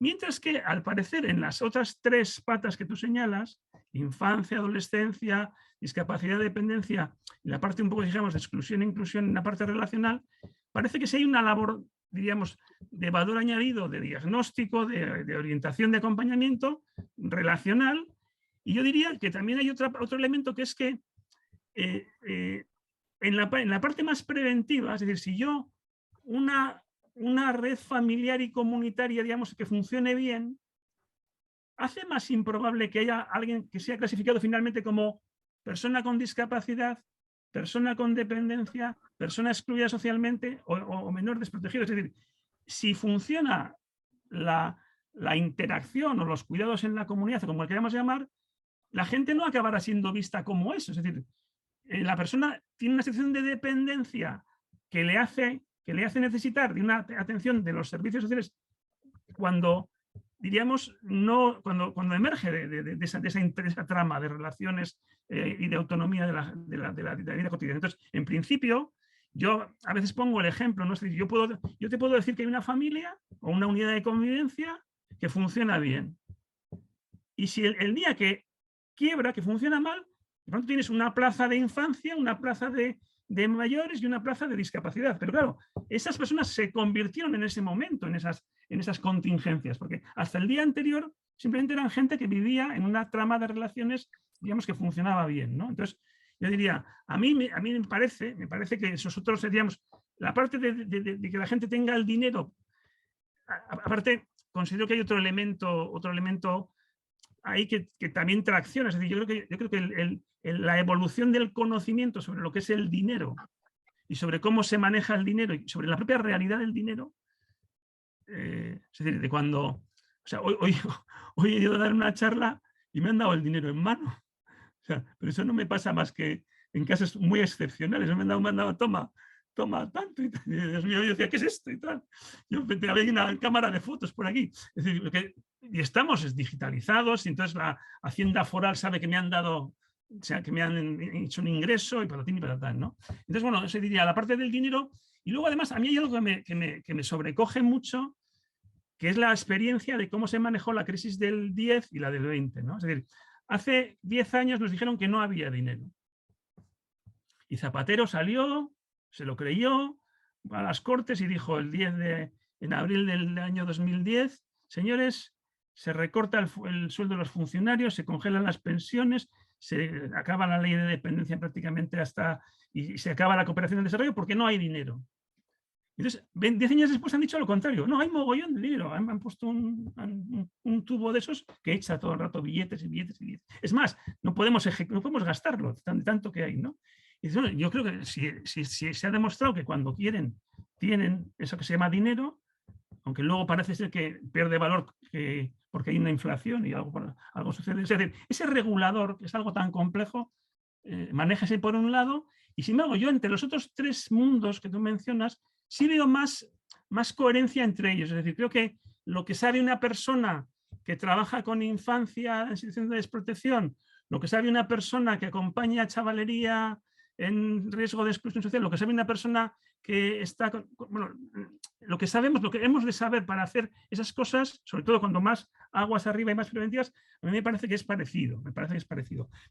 Mientras que, al parecer, en las otras 3 patas que tú señalas, infancia, adolescencia, discapacidad, dependencia, y la parte un poco, digamos, de exclusión e inclusión en la parte relacional, parece que sí hay una labor, diríamos, de valor añadido, de diagnóstico, de orientación, de acompañamiento relacional. Y yo diría que también hay otro elemento, que es que en la parte más preventiva, es decir, si yo una red familiar y comunitaria, digamos, que funcione bien, hace más improbable que haya alguien que sea clasificado finalmente como persona con discapacidad, persona con dependencia, persona excluida socialmente o menor desprotegido. Es decir, si funciona la interacción o los cuidados en la comunidad, o como le queramos llamar, la gente no acabará siendo vista como eso. Es decir, la persona tiene una situación de dependencia que le hace necesitar de una atención de los servicios sociales cuando, diríamos, cuando emerge de esa trama de relaciones y de autonomía de la vida cotidiana. Entonces, en principio, yo a veces pongo el ejemplo, ¿no? Es decir, yo te puedo decir que hay una familia o una unidad de convivencia que funciona bien. Y si el día que quiebra, que funciona mal, de pronto tienes una plaza de infancia, una plaza de mayores y una plaza de discapacidad. Pero claro, esas personas se convirtieron en ese momento, en esas contingencias, porque hasta el día anterior simplemente eran gente que vivía en una trama de relaciones, digamos, que funcionaba bien, ¿no? Entonces, yo diría, a mí me parece que nosotros seríamos la parte de que la gente tenga el dinero. Aparte, considero que hay otro elemento ahí que también tracciona. Es decir, yo creo que la evolución del conocimiento sobre lo que es el dinero y sobre cómo se maneja el dinero y sobre la propia realidad del dinero, es decir, de cuando, o sea, hoy he ido a dar una charla y me han dado el dinero en mano. O sea, pero eso no me pasa más que en casos muy excepcionales. Me han dado, toma tanto y tal. Y Dios mío, yo decía, ¿qué es esto? Y tal. Yo había una cámara de fotos por aquí. Es decir, y estamos digitalizados y entonces la Hacienda Foral sabe que me han dado, o sea, que me han hecho un ingreso y patatín y patatán, ¿no? Entonces, bueno, eso diría la parte del dinero. Y luego, además, a mí hay algo que me sobrecoge mucho, que es la experiencia de cómo se manejó la crisis del 10 y la del 20, ¿no? Es decir, hace 10 años nos dijeron que no había dinero. Y Zapatero salió, se lo creyó, a las Cortes y dijo en abril del año 2010, señores, se recorta el sueldo de los funcionarios, se congelan las pensiones, se acaba la ley de dependencia prácticamente y se acaba la cooperación al desarrollo porque no hay dinero. Entonces, 10 años después han dicho lo contrario. No, hay mogollón de dinero. Han puesto un tubo de esos que echa todo el rato billetes y billetes y billetes. Es más, no podemos gastarlo, tanto que hay, ¿no? Y bueno, yo creo que si se ha demostrado que cuando tienen eso que se llama dinero, aunque luego parece ser que pierde valor porque hay una inflación y algo sucede. Es decir, ese regulador, que es algo tan complejo, manéjese por un lado, y sin embargo, yo entre los otros 3 mundos que tú mencionas, sí veo más coherencia entre ellos. Es decir, creo que lo que sabe una persona que trabaja con infancia en situación de desprotección, lo que sabe una persona que acompaña a chavalería en riesgo de exclusión social, lo que sabe una persona que está, bueno, lo que sabemos, lo que hemos de saber para hacer esas cosas, sobre todo cuando más aguas arriba y más preventivas, a mí me parece que es parecido,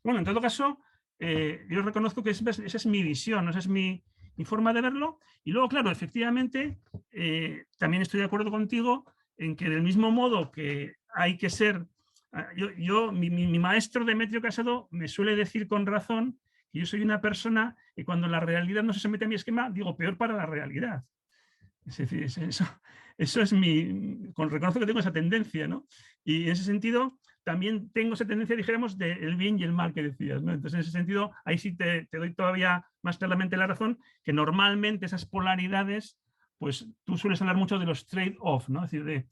Bueno, en todo caso, yo reconozco que esa es mi visión, esa es mi forma de verlo, y luego, claro, efectivamente, también estoy de acuerdo contigo en que del mismo modo que hay que ser, mi maestro Demetrio Casado me suele decir con razón que yo soy una persona que cuando la realidad no se somete a mi esquema, digo, peor para la realidad. Es decir, eso es reconozco que tengo esa tendencia, ¿no? Y en ese sentido, también tengo esa tendencia, dijéramos, del bien y el mal que decías, ¿no? Entonces, en ese sentido, ahí sí te doy todavía más claramente la razón, que normalmente esas polaridades, pues tú sueles hablar mucho de los trade-off, ¿no? Es decir,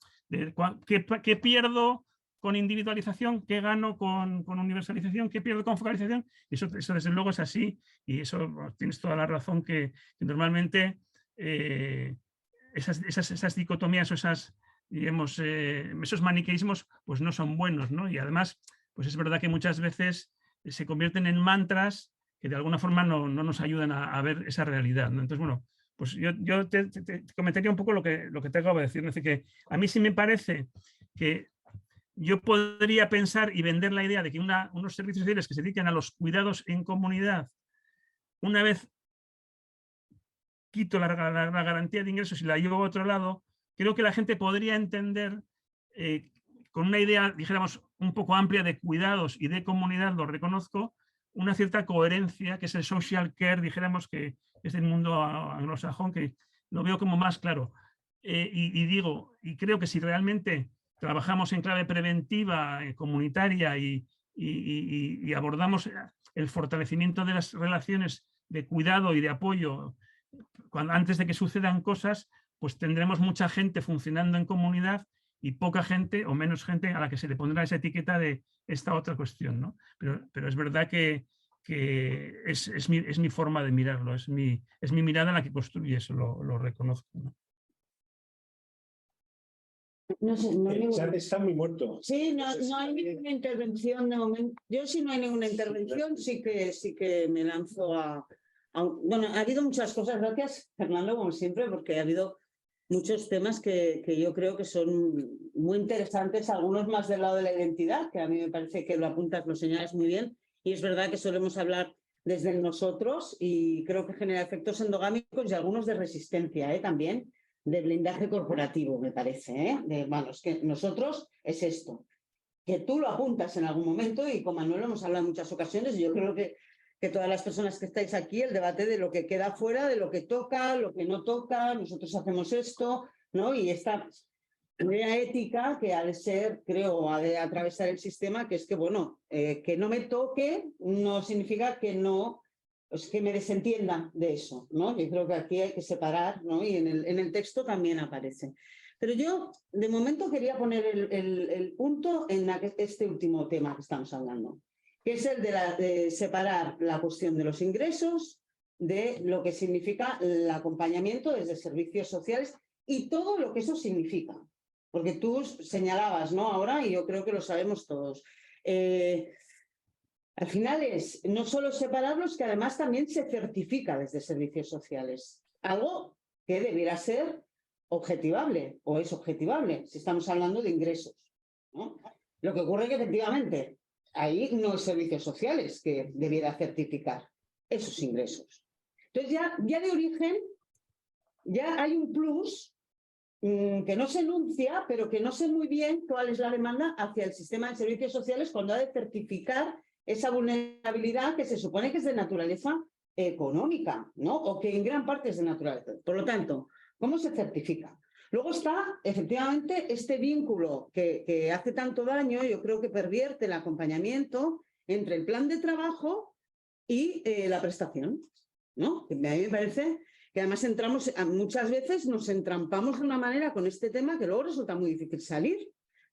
¿qué pierdo con individualización? ¿Qué gano con universalización? ¿Qué pierdo con focalización? Eso desde luego es así, y eso tienes toda la razón que normalmente esas dicotomías o digamos, esos maniqueísmos pues no son buenos, ¿no? Y además, pues es verdad que muchas veces se convierten en mantras que de alguna forma no nos ayudan a ver esa realidad, ¿no? Entonces, bueno, pues yo te comentaría un poco lo que te acabo de decir, ¿no? Es decir, que a mí sí me parece que yo podría pensar y vender la idea de que unos servicios sociales que se dedican a los cuidados en comunidad, una vez quito la garantía de ingresos y la llevo a otro lado, creo que la gente podría entender con una idea, dijéramos, un poco amplia de cuidados y de comunidad, lo reconozco, una cierta coherencia, que es el social care, dijéramos, que es del mundo anglosajón, que lo veo como más claro. Y creo que si realmente trabajamos en clave preventiva, comunitaria y abordamos el fortalecimiento de las relaciones de cuidado y de apoyo antes de que sucedan cosas, pues tendremos mucha gente funcionando en comunidad y poca gente o menos gente a la que se le pondrá esa etiqueta de esta otra cuestión, ¿no? Pero es verdad que es mi forma de mirarlo, es mi mirada la que construye eso, lo reconozco, ¿no? No sé, no hay Está muy muerto. Sí, no hay ninguna intervención de momento. Yo si no hay ninguna intervención sí que me lanzo bueno, ha habido muchas cosas, gracias Fernando, como siempre, porque ha habido muchos temas que yo creo que son muy interesantes, algunos más del lado de la identidad, que a mí me parece que lo apuntas, lo señalas muy bien, y es verdad que solemos hablar desde el nosotros y creo que genera efectos endogámicos y algunos de resistencia también, de blindaje corporativo, me parece, bueno, es que nosotros es esto, que tú lo apuntas en algún momento y con Manuel hemos hablado en muchas ocasiones y yo creo que todas las personas que estáis aquí, el debate de lo que queda fuera, de lo que toca, lo que no toca, nosotros hacemos esto, ¿no? Y esta idea ética que ha de ser, creo, ha de atravesar el sistema, que es que, bueno, que no me toque no significa que no, pues que me desentienda de eso, ¿no? Yo creo que aquí hay que separar, ¿no? Y en el texto también aparece. Pero yo, de momento, quería poner el punto en este último tema que estamos hablando. que es el de separar la cuestión de los ingresos de lo que significa el acompañamiento desde servicios sociales y todo lo que eso significa. Porque tú señalabas, ¿no? Ahora, y yo creo que lo sabemos todos, al final es no solo separarlos, que además también se certifica desde servicios sociales. Algo que debiera ser objetivable o es objetivable si estamos hablando de ingresos, ¿no? Lo que ocurre es que efectivamente ahí no es servicios sociales que debiera certificar esos ingresos. Entonces ya de origen ya hay un plus que no se enuncia, pero que no sé muy bien cuál es la demanda hacia el sistema de servicios sociales cuando ha de certificar esa vulnerabilidad que se supone que es de naturaleza económica, ¿no? O que en gran parte es de naturaleza. Por lo tanto, ¿cómo se certifica? Luego está, efectivamente, este vínculo que hace tanto daño, yo creo que pervierte el acompañamiento entre el plan de trabajo y la prestación, ¿no? Que a mí me parece que además muchas veces nos entrampamos de una manera con este tema que luego resulta muy difícil salir,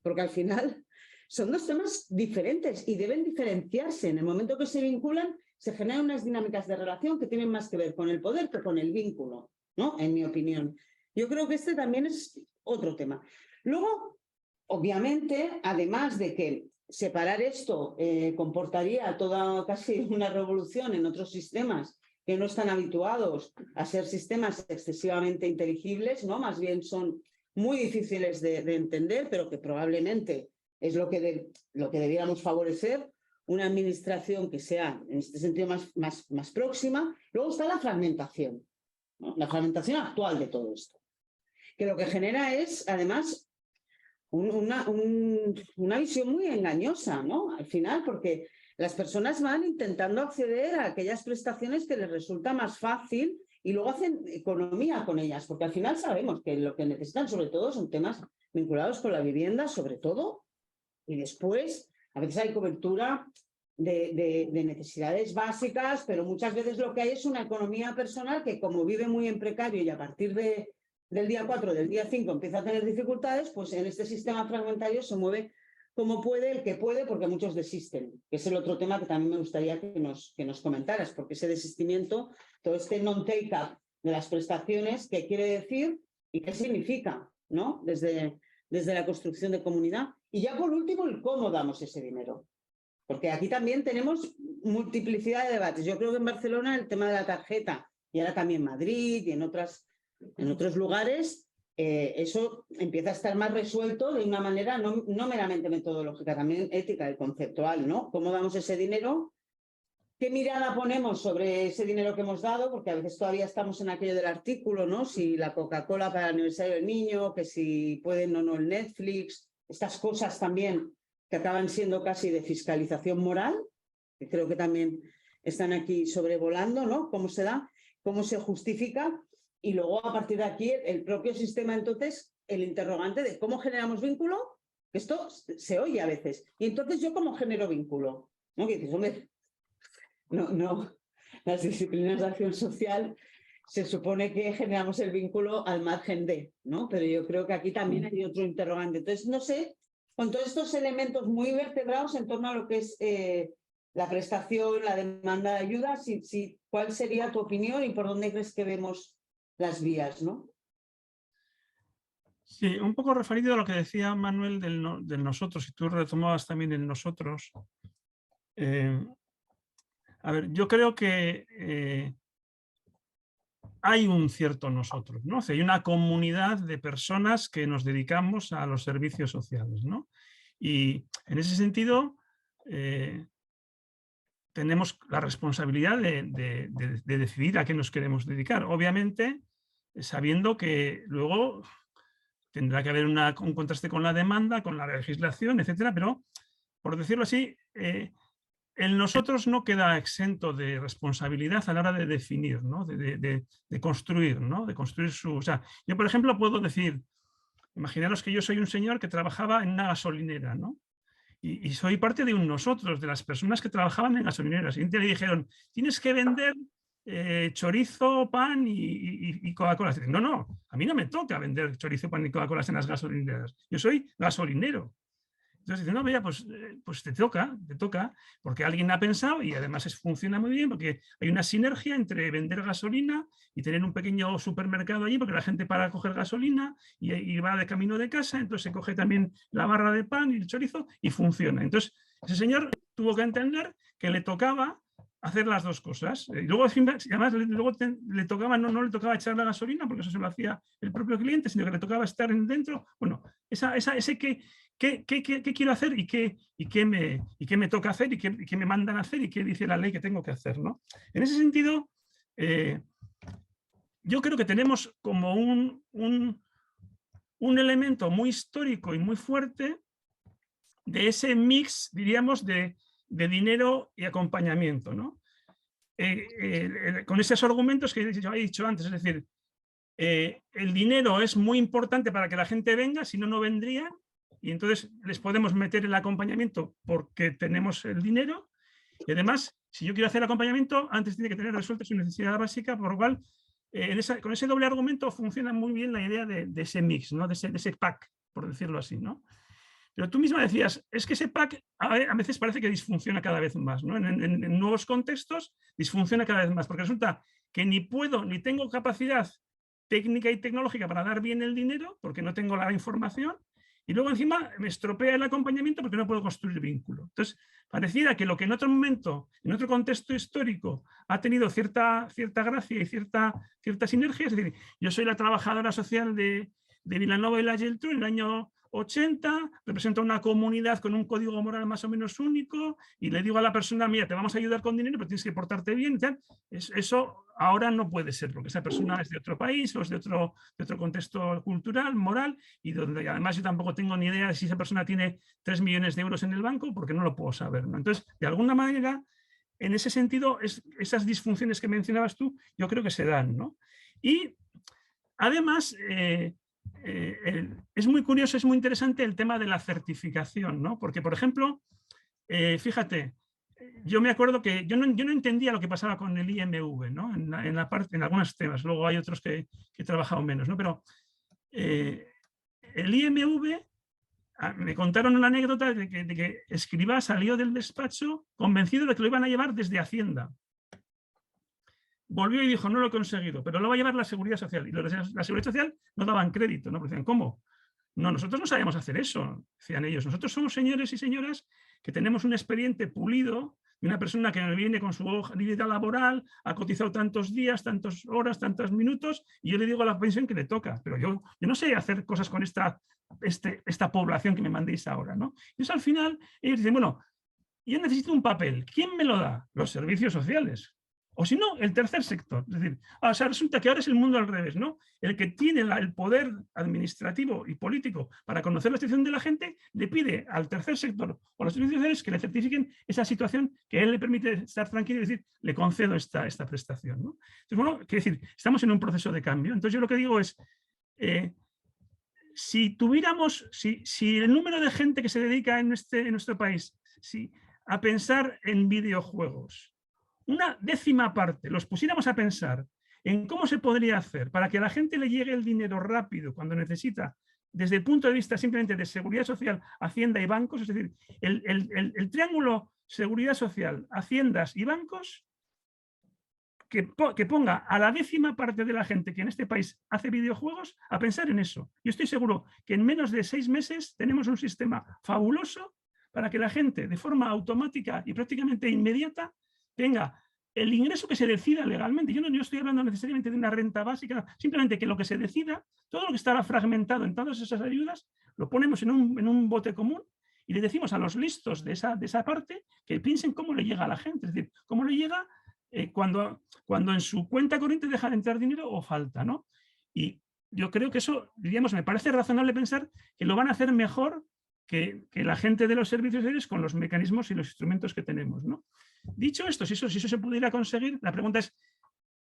porque al final son dos temas diferentes y deben diferenciarse. En el momento que se vinculan, se generan unas dinámicas de relación que tienen más que ver con el poder que con el vínculo, ¿no? En mi opinión. Yo creo que este también es otro tema. Luego, obviamente, además de que separar esto comportaría toda casi una revolución en otros sistemas que no están habituados a ser sistemas excesivamente inteligibles, ¿no? Más bien son muy difíciles de entender, pero que probablemente es lo que debiéramos favorecer, una administración que sea, en este sentido, más próxima. Luego está la fragmentación, ¿no? La fragmentación actual de todo esto, que lo que genera es, además, una visión muy engañosa, ¿no? Al final, porque las personas van intentando acceder a aquellas prestaciones que les resulta más fácil y luego hacen economía con ellas, porque al final sabemos que lo que necesitan sobre todo son temas vinculados con la vivienda, sobre todo, y después a veces hay cobertura de necesidades básicas, pero muchas veces lo que hay es una economía personal que, como vive muy en precario y a partir del día 4, del día 5 empieza a tener dificultades, pues en este sistema fragmentario se mueve como puede, el que puede, porque muchos desisten, que es el otro tema que también me gustaría que nos comentaras, porque ese desistimiento, todo este non-take-up de las prestaciones, ¿qué quiere decir y qué significa, ¿no? Desde la construcción de comunidad. Y ya por último, el cómo damos ese dinero. Porque aquí también tenemos multiplicidad de debates. Yo creo que en Barcelona el tema de la tarjeta, y ahora también Madrid y en otros lugares, eso empieza a estar más resuelto de una manera no meramente metodológica, también ética y conceptual, ¿no? ¿Cómo damos ese dinero? ¿Qué mirada ponemos sobre ese dinero que hemos dado? Porque a veces todavía estamos en aquello del artículo, ¿no? Si la Coca-Cola para el aniversario del niño, que si pueden o no el Netflix, estas cosas también que acaban siendo casi de fiscalización moral, que creo que también están aquí sobrevolando, ¿no? ¿Cómo se da? ¿Cómo se justifica? Y luego, a partir de aquí, el propio sistema, entonces, el interrogante de cómo generamos vínculo, esto se oye a veces. Y entonces, ¿yo cómo genero vínculo? ¿No? Que dices, hombre, no, las disciplinas de acción social se supone que generamos el vínculo al margen de, ¿no? Pero yo creo que aquí también hay otro interrogante. Entonces, no sé, con todos estos elementos muy vertebrados en torno a lo que es la prestación, la demanda de ayuda, ¿cuál sería tu opinión y por dónde crees que vemos las vías, ¿no? Sí, un poco referido a lo que decía Manuel del nosotros, y tú retomabas también el nosotros. A ver, yo creo que hay un cierto nosotros, ¿no? O sea, hay una comunidad de personas que nos dedicamos a los servicios sociales, ¿no? Y en ese sentido, tenemos la responsabilidad de decidir a qué nos queremos dedicar. Obviamente, sabiendo que luego tendrá que haber un contraste con la demanda, con la legislación, etcétera, pero, por decirlo así, el nosotros no queda exento de responsabilidad a la hora de definir, ¿no? de construir, ¿no? De construir su... O sea, yo, por ejemplo, puedo decir, imaginaros que yo soy un señor que trabajaba en una gasolinera, ¿no? Y soy parte de un nosotros, de las personas que trabajaban en gasolineras. Y le dijeron, tienes que vender chorizo, pan y Coca-Cola. No, a mí no me toca vender chorizo, pan y Coca-Cola en las gasolineras. Yo soy gasolinero. Entonces dicen, no, vea, pues te toca, porque alguien ha pensado y además funciona muy bien porque hay una sinergia entre vender gasolina y tener un pequeño supermercado allí, porque la gente para coger gasolina y va de camino de casa, entonces se coge también la barra de pan y el chorizo y funciona. Entonces ese señor tuvo que entender que le tocaba hacer las dos cosas. Y luego, además, luego le tocaba, no le tocaba echar la gasolina, porque eso se lo hacía el propio cliente, sino que le tocaba estar dentro. Bueno, ese ¿qué quiero hacer y qué me toca hacer y qué me mandan a hacer y qué dice la ley que tengo que hacer, ¿no? En ese sentido, yo creo que tenemos como un elemento muy histórico y muy fuerte de ese mix, diríamos, de dinero y acompañamiento, ¿no? Con esos argumentos que yo he dicho antes, es decir, el dinero es muy importante para que la gente venga, si no, no vendría, y entonces les podemos meter el acompañamiento porque tenemos el dinero, y además, si yo quiero hacer acompañamiento, antes tiene que tener resuelta su necesidad básica, por lo cual, con ese doble argumento funciona muy bien la idea de ese mix, ¿no? de ese pack, por decirlo así, ¿no? Pero tú misma decías, es que ese pack a veces parece que disfunciona cada vez más, ¿no? En nuevos contextos disfunciona cada vez más, porque resulta que ni puedo ni tengo capacidad técnica y tecnológica para dar bien el dinero, porque no tengo la información, y luego encima me estropea el acompañamiento porque no puedo construir vínculo. Entonces, pareciera que lo que en otro momento, en otro contexto histórico, ha tenido cierta gracia y cierta sinergia, es decir, yo soy la trabajadora social de Vilanova y la Geltrú en el año 80, representa una comunidad con un código moral más o menos único y le digo a la persona, mira, te vamos a ayudar con dinero, pero tienes que portarte bien y tal. Eso ahora no puede ser, porque esa persona es de otro país o es de otro contexto cultural, moral, y donde además yo tampoco tengo ni idea de si esa persona tiene 3 millones de euros en el banco, porque no lo puedo saber, ¿no? Entonces, de alguna manera, en ese sentido, esas disfunciones que mencionabas tú, yo creo que se dan, ¿no? Y además, es muy curioso, es muy interesante el tema de la certificación, ¿no? Porque, por ejemplo, fíjate, yo me acuerdo que yo no entendía lo que pasaba con el IMV, ¿no? En algunos temas, luego hay otros que he trabajado menos, ¿no? Pero el IMV, me contaron una anécdota de que Escrivá salió del despacho convencido de que lo iban a llevar desde Hacienda. Volvió y dijo, no lo he conseguido, pero lo va a llevar la Seguridad Social. Y los de la Seguridad Social no daban crédito, ¿no? Porque decían, ¿cómo? No, nosotros no sabemos hacer eso, decían ellos. Nosotros somos señores y señoras que tenemos un expediente pulido de una persona que viene con su hoja de vida laboral, ha cotizado tantos días, tantas horas, tantos minutos, y yo le digo a la pensión que le toca. Pero yo no sé hacer cosas con esta población que me mandéis ahora, ¿no? Y eso al final, ellos dicen, bueno, yo necesito un papel. ¿Quién me lo da? Los servicios sociales. O si no, el tercer sector. Es decir, o sea, resulta que ahora es el mundo al revés, ¿no? El que tiene el poder administrativo y político para conocer la situación de la gente, le pide al tercer sector o a los servicios sociales que le certifiquen esa situación que a él le permite estar tranquilo y decir, le concedo esta prestación, ¿no? Entonces, bueno, quiero decir, estamos en un proceso de cambio. Entonces, yo lo que digo es, si el número de gente que se dedica en nuestro país a pensar en videojuegos, una décima parte los pusiéramos a pensar en cómo se podría hacer para que a la gente le llegue el dinero rápido cuando necesita, desde el punto de vista simplemente de seguridad social, Hacienda y bancos, es decir, el triángulo seguridad social, haciendas y bancos, que ponga a la décima parte de la gente que en este país hace videojuegos a pensar en eso. Yo estoy seguro que en menos de 6 meses tenemos un sistema fabuloso para que la gente, de forma automática y prácticamente inmediata, tenga el ingreso que se decida legalmente. Yo no estoy hablando necesariamente de una renta básica, simplemente que lo que se decida, todo lo que estaba fragmentado en todas esas ayudas, lo ponemos en un bote común y le decimos a los listos de esa parte que piensen cómo le llega a la gente, es decir, cómo le llega cuando en su cuenta corriente deja de entrar dinero o falta, ¿no? Y yo creo que eso, diríamos, me parece razonable pensar que lo van a hacer mejor que la gente de los servicios sociales con los mecanismos y los instrumentos que tenemos, ¿no? Dicho esto, si eso se pudiera conseguir, la pregunta es,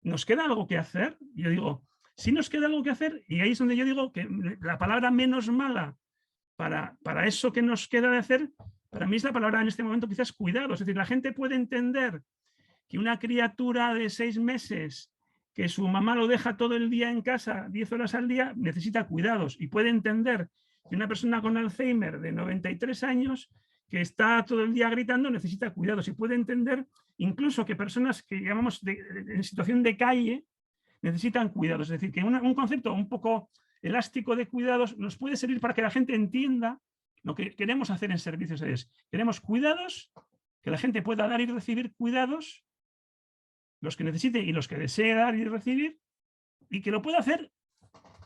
¿nos queda algo que hacer? Yo digo, sí nos queda algo que hacer, y ahí es donde yo digo que la palabra menos mala para eso que nos queda de hacer, para mí es la palabra en este momento quizás cuidado. Es decir, la gente puede entender que una criatura de 6 meses que su mamá lo deja todo el día en casa, 10 horas al día, necesita cuidados, y puede entender que una persona con Alzheimer de 93 años que está todo el día gritando necesita cuidados, y puede entender incluso que personas que llamamos en situación de calle necesitan cuidados. Es decir, que un concepto un poco elástico de cuidados nos puede servir para que la gente entienda lo que queremos hacer en servicios. Queremos cuidados, que la gente pueda dar y recibir cuidados, los que necesite y los que desee dar y recibir, y que lo pueda hacer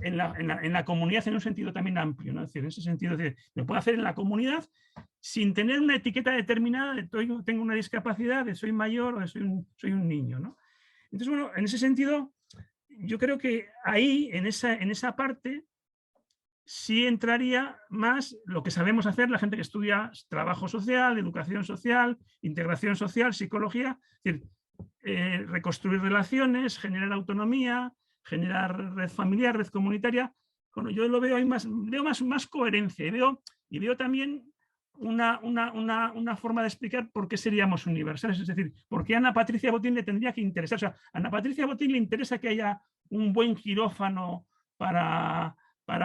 en la comunidad en un sentido también amplio, ¿no? Es decir, en ese sentido, lo puede hacer en la comunidad sin tener una etiqueta determinada de tengo una discapacidad, de soy mayor o de soy un niño, ¿no? Entonces, bueno, en ese sentido, yo creo que ahí, en esa parte, sí entraría más lo que sabemos hacer la gente que estudia trabajo social, educación social, integración social, psicología, es decir, reconstruir relaciones, generar autonomía, generar red familiar, red comunitaria. Bueno, yo lo veo ahí veo más coherencia y veo también una forma de explicar por qué seríamos universales. Es decir, por qué a Ana Patricia Botín le tendría que interesar. O sea, a Ana Patricia Botín le interesa que haya un buen quirófano para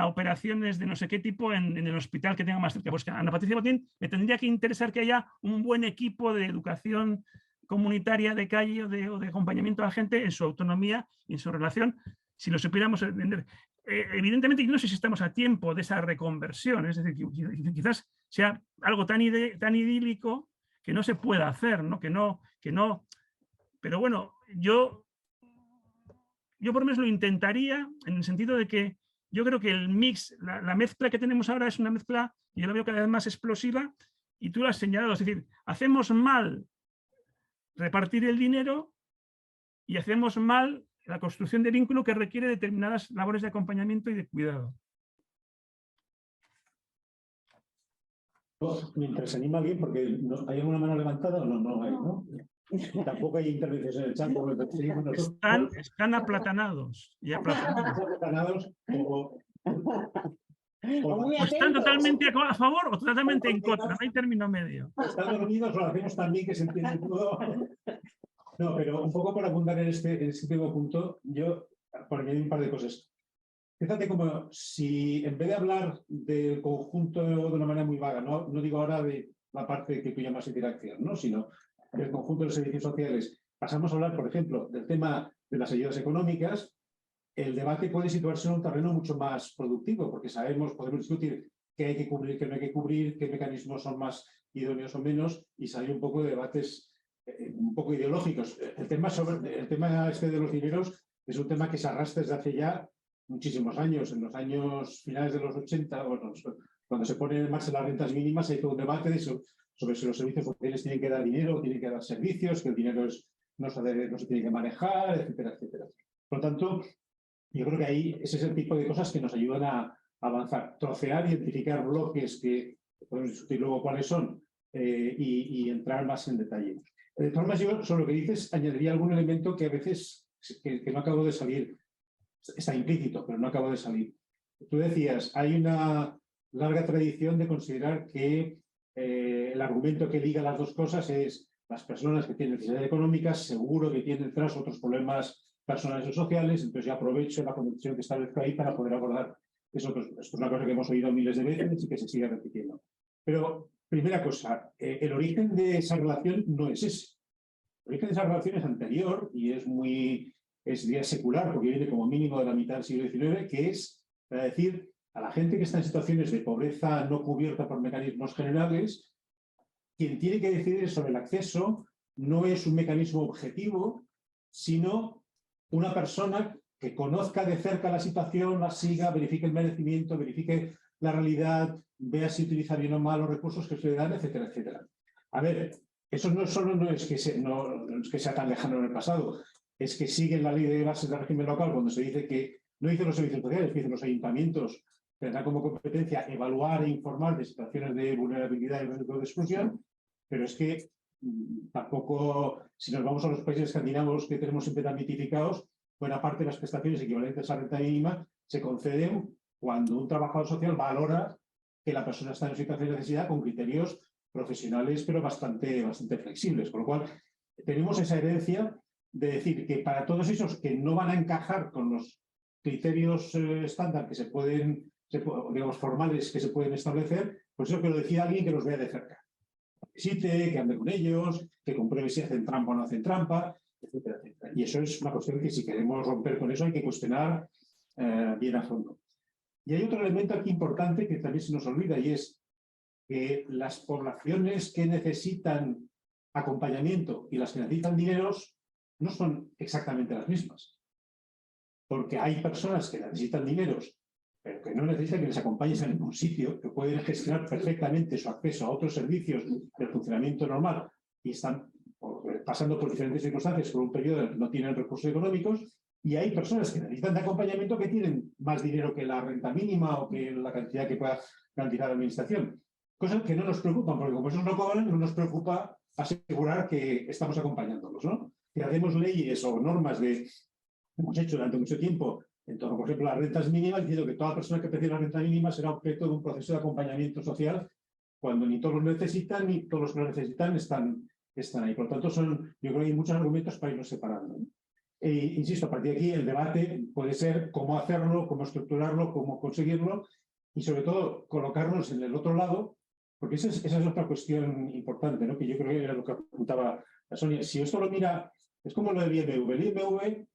operaciones de no sé qué tipo en el hospital que tenga más cerca. Pues que a Ana Patricia Botín le tendría que interesar que haya un buen equipo de educación comunitaria de calle o de acompañamiento a la gente en su autonomía y en su relación, si lo supiéramos entender. Evidentemente, yo no sé si estamos a tiempo de esa reconversión, es decir, quizás sea algo tan idílico que no se pueda hacer, ¿no? Que no. Pero bueno, yo por lo menos lo intentaría en el sentido de que yo creo que el mix, la mezcla que tenemos ahora es una mezcla, yo la veo cada vez más explosiva, y tú lo has señalado, es decir, hacemos mal repartir el dinero y hacemos mal la construcción de vínculo que requiere determinadas labores de acompañamiento y de cuidado. Mientras anima bien, porque ¿hay alguna mano levantada o no? No hay, ¿no? Tampoco hay intervenciones en el chat. Están aplatanados. Y aplatanados. O están totalmente a favor o totalmente en contra. No hay término medio. Están dormidos o lo hacemos también que se entiende todo. No, pero un poco para apuntar en este último punto, yo por añadir un par de cosas. Fíjate como si en vez de hablar del conjunto de una manera muy vaga, no digo ahora de la parte que tú llamas interacción, ¿no? Sino del conjunto de los servicios sociales, pasamos a hablar, por ejemplo, del tema de las ayudas económicas, el debate puede situarse en un terreno mucho más productivo, porque podemos discutir qué hay que cubrir, qué no hay que cubrir, qué mecanismos son más idóneos o menos, y salir un poco de debates un poco ideológicos. El tema de los dineros es un tema que se arrastra desde hace ya muchísimos años. En los años finales de los 80, bueno, cuando se ponen en marcha las rentas mínimas, hay todo un debate sobre si los servicios sociales tienen que dar dinero, tienen que dar servicios, que el dinero no se tiene que manejar, etcétera, etcétera. Por lo tanto, yo creo que ahí ese es el tipo de cosas que nos ayudan a avanzar, trocear, identificar bloques que podemos discutir luego cuáles son y entrar más en detalle. De todas formas, yo sobre lo que dices añadiría algún elemento que a veces que no acabo de salir, está implícito, pero no acabo de salir. Tú decías, hay una larga tradición de considerar que el argumento que liga las dos cosas es las personas que tienen necesidades económicas, seguro que tienen detrás otros problemas personales o sociales, entonces yo aprovecho la conexión que establezco ahí para poder abordar eso. Esto es una cosa que hemos oído miles de veces y que se sigue repitiendo. Pero, primera cosa, el origen de esa relación no es ese. El origen de esa relación es anterior y es secular, porque viene como mínimo de la mitad del siglo XIX, que es para decir a la gente que está en situaciones de pobreza no cubierta por mecanismos generales, quien tiene que decidir sobre el acceso no es un mecanismo objetivo, sino una persona que conozca de cerca la situación, la siga, verifique el merecimiento, verifique la realidad, vea si utiliza bien o mal los recursos que se le dan, etcétera, etcétera. A ver, eso no es que sea tan lejano en el pasado, es que sigue la ley de bases del régimen local cuando se dice que, no dicen los servicios sociales, que dicen los ayuntamientos, tendrán como competencia evaluar e informar de situaciones de vulnerabilidad y riesgo de exclusión, pero es que tampoco, si nos vamos a los países escandinavos que tenemos siempre tan mitificados, buena parte de las prestaciones equivalentes a renta mínima se conceden cuando un trabajador social valora que la persona está en situación de necesidad con criterios profesionales, pero bastante flexibles. Con lo cual, tenemos esa herencia de decir que para todos esos que no van a encajar con los criterios estándar que se pueden digamos, formales que se pueden establecer, pues eso que lo decida alguien que los vea de cerca. Que visite, que ande con ellos, que compruebe si hacen trampa o no hacen trampa, etcétera, etcétera. Y eso es una cuestión que si queremos romper con eso hay que cuestionar bien a fondo. Y hay otro elemento aquí importante que también se nos olvida y es que las poblaciones que necesitan acompañamiento y las que necesitan dineros no son exactamente las mismas. Porque hay personas que necesitan dineros, pero que no necesitan que les acompañes a ningún sitio, que pueden gestionar perfectamente su acceso a otros servicios del funcionamiento normal y están pasando por diferentes circunstancias por un periodo en el que no tienen recursos económicos, y hay personas que necesitan de acompañamiento que tienen más dinero que la renta mínima o que la cantidad que pueda garantizar la administración. Cosas que no nos preocupan, porque como esos no cobran, no nos preocupa asegurar que estamos acompañándolos, ¿no? Que hacemos leyes o normas hemos hecho durante mucho tiempo en torno, por ejemplo, a las rentas mínimas, diciendo que toda persona que percibe la renta mínima será objeto de un proceso de acompañamiento social, cuando ni todos lo necesitan ni todos los que lo necesitan están ahí. Por lo tanto, yo creo que hay muchos argumentos para irnos separando, ¿no? Insisto, a partir de aquí el debate puede ser cómo hacerlo, cómo estructurarlo, cómo conseguirlo y sobre todo colocarnos en el otro lado, porque esa es otra cuestión importante, ¿no? Que yo creo que era lo que apuntaba Sonia. Si esto lo mira, es como lo del IMV. El IMV,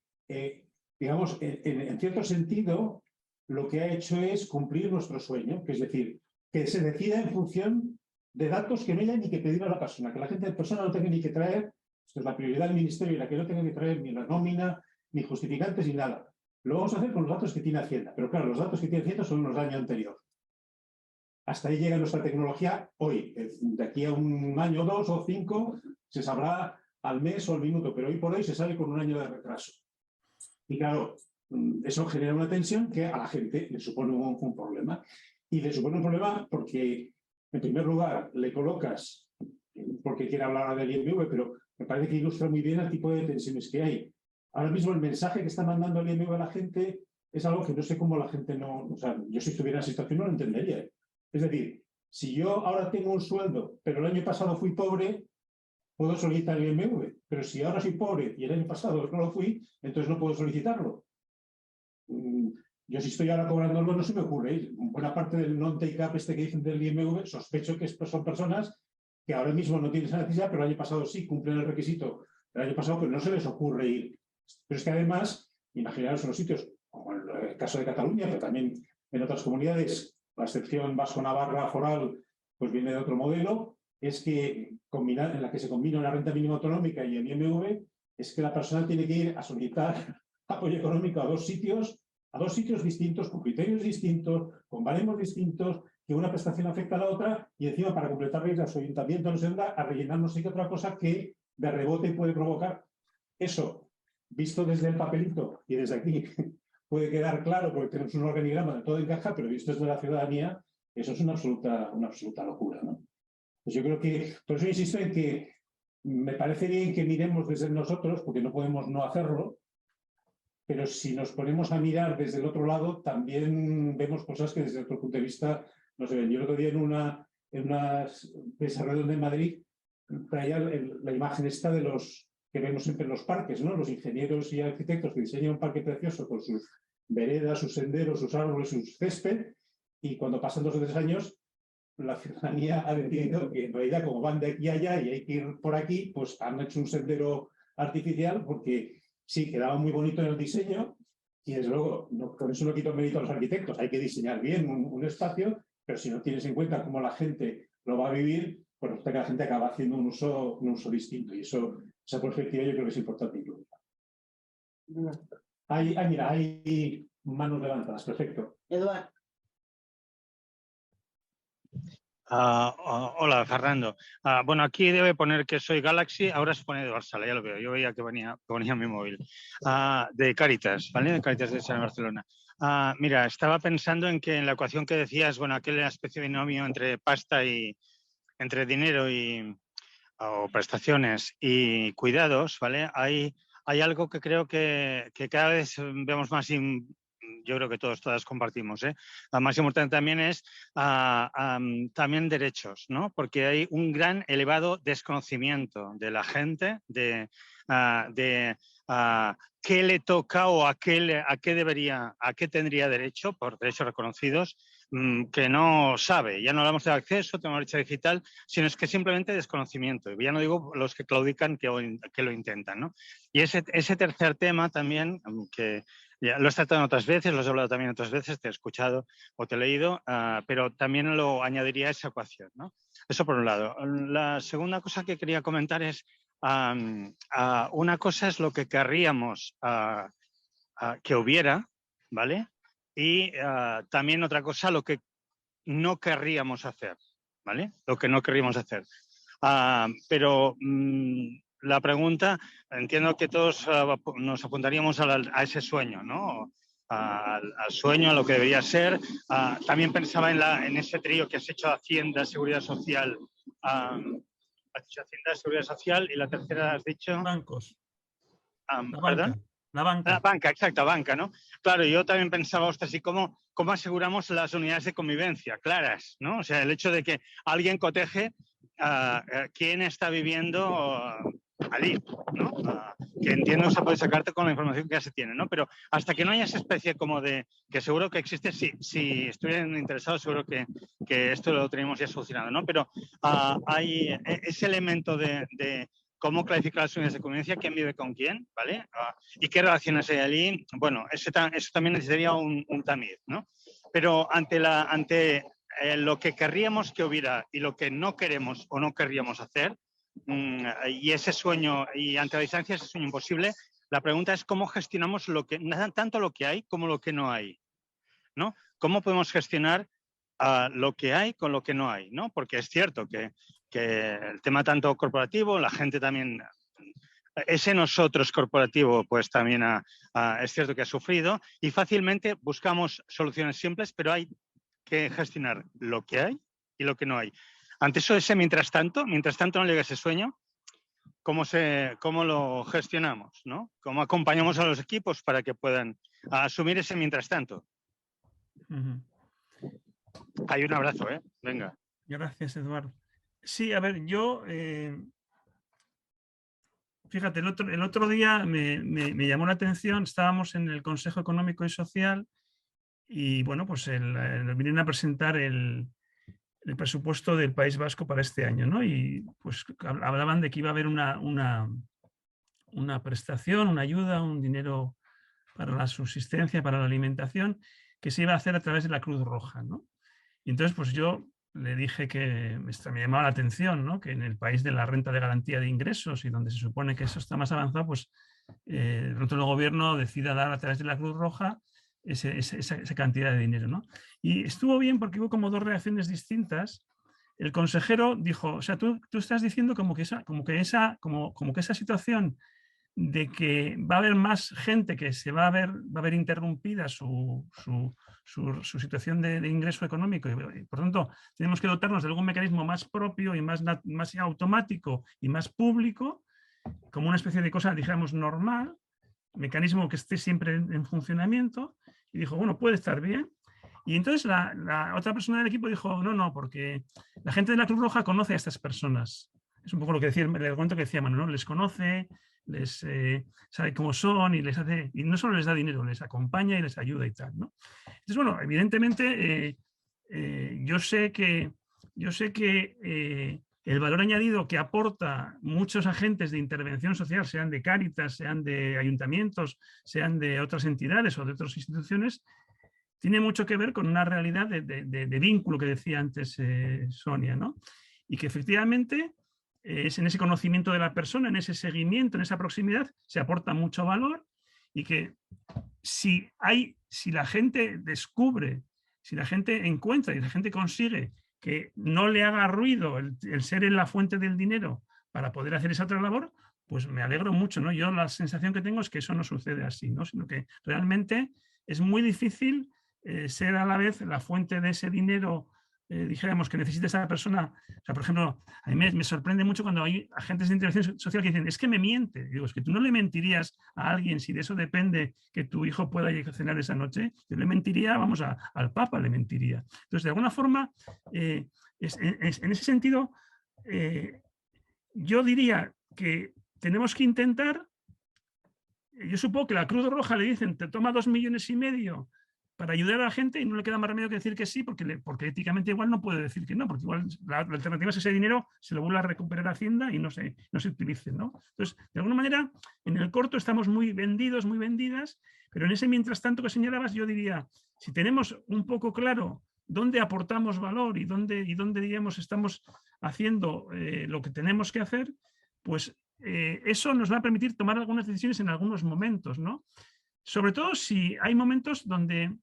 digamos, en cierto sentido, lo que ha hecho es cumplir nuestro sueño, que es decir, que se decida en función de datos que no haya ni que pedir a la persona, que la persona no tenga ni que traer. Esto es la prioridad del ministerio y la que no tenga que traer ni la nómina, ni justificantes, ni nada. Lo vamos a hacer con los datos que tiene Hacienda. Pero claro, los datos que tiene Hacienda son los del año anterior. Hasta ahí llega nuestra tecnología hoy. De aquí a un año, 2 o 5, se sabrá al mes o al minuto, pero hoy por hoy se sabe con un año de retraso. Y claro, eso genera una tensión que a la gente le supone un problema. Y le supone un problema porque, en primer lugar, le colocas, porque quiere hablar del IMV, pero me parece que ilustra muy bien el tipo de tensiones que hay. Ahora mismo el mensaje que está mandando el IMV a la gente es algo que no sé cómo la gente no... O sea, yo si estuviera en esa situación no lo entendería. Es decir, si yo ahora tengo un sueldo, pero el año pasado fui pobre, puedo solicitar el IMV. Pero si ahora soy pobre y el año pasado no lo fui, entonces no puedo solicitarlo. Yo si estoy ahora cobrándolo no se me ocurre. Buena parte del non-take-up que dicen del IMV, sospecho que son personas que ahora mismo no tienen esa necesidad, pero el año pasado sí cumplen el requisito del año pasado, pero no se les ocurre ir. Pero es que además, imaginaros en los sitios, como en el caso de Cataluña, pero también en otras comunidades, la excepción vasco-navarra foral, pues viene de otro modelo, es que en la que se combina la renta mínima autonómica y el IMV, es que la persona tiene que ir a solicitar apoyo económico a dos sitios distintos, con criterios distintos, con baremos distintos, que una prestación afecta a la otra y encima para completar reglas su ayuntamiento nos ayuda a rellenar no sé qué otra cosa que de rebote puede provocar. Eso, visto desde el papelito y desde aquí, puede quedar claro porque tenemos un organigrama de todo encaja, pero visto desde la ciudadanía, eso es una absoluta locura, ¿no? Pues yo creo que, por eso insisto en que me parece bien que miremos desde nosotros, porque no podemos no hacerlo, pero si nos ponemos a mirar desde el otro lado, también vemos cosas que desde otro punto de vista no se ven. Yo el otro día en una desarrollo de Madrid traía la imagen esta de los que vemos siempre en los parques, ¿no? Los ingenieros y arquitectos que diseñan un parque precioso con sus veredas, sus senderos, sus árboles, sus césped, y cuando pasan 2 o 3 años, la ciudadanía ha decidido que en realidad como van de aquí a allá y hay que ir por aquí, pues han hecho un sendero artificial porque sí, quedaba muy bonito en el diseño y desde luego con eso no quito mérito a los arquitectos, hay que diseñar bien un espacio, pero si no tienes en cuenta cómo la gente lo va a vivir, pues resulta que la gente acaba haciendo un uso distinto y esa perspectiva yo creo que es importante incluir. Mira, hay manos levantadas, perfecto. Eduardo. Hola, Fernando. Bueno, aquí debe poner que soy Galaxy, ahora se pone Eduardo Sala, ya lo veo. Yo veía que ponía mi móvil. De Cáritas, ¿vale? De Cáritas de San Barcelona. Mira, estaba pensando en que en la ecuación que decías, bueno, aquella especie de binomio entre pasta y entre dinero o prestaciones y cuidados, ¿vale? Hay algo que creo que cada vez vemos más, yo yo creo que todas compartimos. Lo más importante también es también derechos, ¿no? Porque hay un gran elevado desconocimiento de la gente de qué le toca o a qué tendría derecho por derechos reconocidos, que no sabe. Ya no hablamos de acceso, tenemos brecha digital, sino es que simplemente desconocimiento. Y ya no digo los que claudican que lo intentan, ¿no? Y ese tercer tema también, que ya lo he tratado otras veces, lo he hablado también otras veces, te he escuchado o te he leído, pero también lo añadiría a esa ecuación, ¿no? Eso por un lado. La segunda cosa que quería comentar es, una cosa es lo que querríamos que hubiera, ¿vale? Y también otra cosa, lo que no querríamos hacer, ¿vale? Lo que no querríamos hacer. Pero la pregunta, entiendo que todos nos apuntaríamos a ese sueño, ¿no? Al sueño, a lo que debería ser. También pensaba en ese trío que has hecho, Hacienda, Seguridad Social. Has dicho Hacienda, Seguridad Social, y la tercera has dicho... Bancos. La ¿Perdón? banca. La banca. La banca, exacto, banca, ¿no? Claro, yo también pensaba, ostras, ¿y cómo aseguramos las unidades de convivencia claras, ¿no? O sea, el hecho de que alguien coteje quién está viviendo allí, ¿no? Que entiendo que se puede sacarte con la información que ya se tiene, ¿no? Pero hasta que no haya esa especie como de... que seguro que existe, si estuvieran interesados, seguro que esto lo tenemos ya solucionado, ¿no? Pero hay ese elemento de cómo clasificar las unidades de convivencia, quién vive con quién, ¿vale? Y qué relaciones hay allí. Bueno, eso también necesitaría un tamiz, ¿no? Pero ante lo que querríamos que hubiera y lo que no queremos o no querríamos hacer, y ese sueño, y ante la distancia ese sueño imposible, la pregunta es cómo gestionamos tanto lo que hay como lo que no hay, ¿no? ¿Cómo podemos gestionar lo que hay con lo que no hay, ¿no? Porque es cierto que el tema tanto corporativo, la gente también, ese nosotros corporativo, pues también es cierto que ha sufrido, y fácilmente buscamos soluciones simples, pero hay que gestionar lo que hay y lo que no hay. Ante eso, mientras tanto no llega ese sueño, ¿cómo lo gestionamos, ¿no? ¿Cómo acompañamos a los equipos para que puedan asumir ese mientras tanto? Hay un abrazo, ¿eh? Venga. Gracias, Eduardo. Sí, a ver, yo... fíjate, el otro día me llamó la atención, estábamos en el Consejo Económico y Social y, bueno, pues vinieron a presentar el presupuesto del País Vasco para este año, ¿no? Y pues hablaban de que iba a haber una prestación, una ayuda, un dinero para la subsistencia, para la alimentación, que se iba a hacer a través de la Cruz Roja, ¿no? Y entonces, pues yo le dije que me llamaba la atención, ¿no? Que en el país de la renta de garantía de ingresos y donde se supone que eso está más avanzado, pues de pronto el gobierno decida dar a través de la Cruz Roja esa cantidad de dinero, ¿no? Y estuvo bien porque hubo como dos reacciones distintas. El consejero dijo, o sea, tú estás diciendo como que esa situación de que va a haber más gente que va a ver interrumpida su situación de ingreso económico y por tanto tenemos que dotarnos de algún mecanismo más propio y más automático y más público, como una especie de cosa, digamos, normal, mecanismo que esté siempre en funcionamiento, y dijo, bueno, puede estar bien. Y entonces la otra persona del equipo dijo, no, porque la gente de la Cruz Roja conoce a estas personas. Es un poco lo que decía, el cuento que decía Manu, ¿no? Les conoce, sabe cómo son y no solo les da dinero, les acompaña y les ayuda y tal, ¿no? Entonces, bueno, evidentemente yo sé que el valor añadido que aporta muchos agentes de intervención social, sean de Cáritas, sean de ayuntamientos, sean de otras entidades o de otras instituciones, tiene mucho que ver con una realidad de vínculo que decía antes Sonia, ¿no? Y que efectivamente es en ese conocimiento de la persona, en ese seguimiento, en esa proximidad, se aporta mucho valor y que si la gente descubre, si la gente encuentra y la gente consigue que no le haga ruido el ser en la fuente del dinero para poder hacer esa otra labor, pues me alegro mucho, ¿no? Yo la sensación que tengo es que eso no sucede así, ¿no? Sino que realmente es muy difícil ser a la vez la fuente de ese dinero dijéramos que necesita esa persona, o sea, por ejemplo, a mí me sorprende mucho cuando hay agentes de intervención social que dicen, es que me miente. Digo, es que tú no le mentirías a alguien si de eso depende que tu hijo pueda ir a cenar esa noche. Yo le mentiría, vamos, al Papa le mentiría. Entonces, de alguna forma, en ese sentido, yo diría que tenemos que intentar, yo supongo que la Cruz Roja le dicen, te toma 2,5 millones para ayudar a la gente y no le queda más remedio que decir que sí, porque éticamente igual no puede decir que no, porque igual la alternativa es ese dinero se lo vuelve a recuperar Hacienda y no se utilice, ¿no? Entonces, de alguna manera, en el corto estamos muy vendidos, muy vendidas, pero en ese mientras tanto que señalabas, yo diría, si tenemos un poco claro dónde aportamos valor y dónde diríamos, estamos haciendo lo que tenemos que hacer, pues eso nos va a permitir tomar algunas decisiones en algunos momentos, ¿no? Sobre todo si hay momentos donde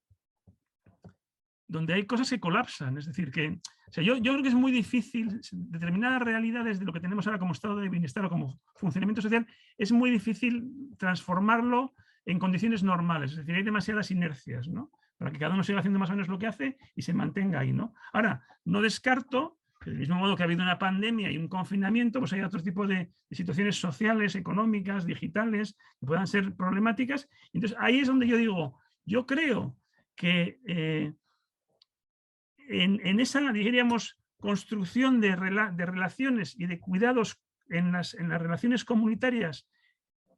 hay cosas que colapsan, es decir, que o sea, yo creo que es muy difícil determinadas realidades de lo que tenemos ahora como estado de bienestar o como funcionamiento social, es muy difícil transformarlo en condiciones normales, es decir, hay demasiadas inercias, ¿no? Para que cada uno siga haciendo más o menos lo que hace y se mantenga ahí, ¿no? Ahora, no descarto que del mismo modo que ha habido una pandemia y un confinamiento, pues hay otro tipo de situaciones sociales, económicas, digitales, que puedan ser problemáticas. Entonces, ahí es donde yo digo, yo creo que en esa, diríamos, construcción de relaciones y de cuidados en las relaciones comunitarias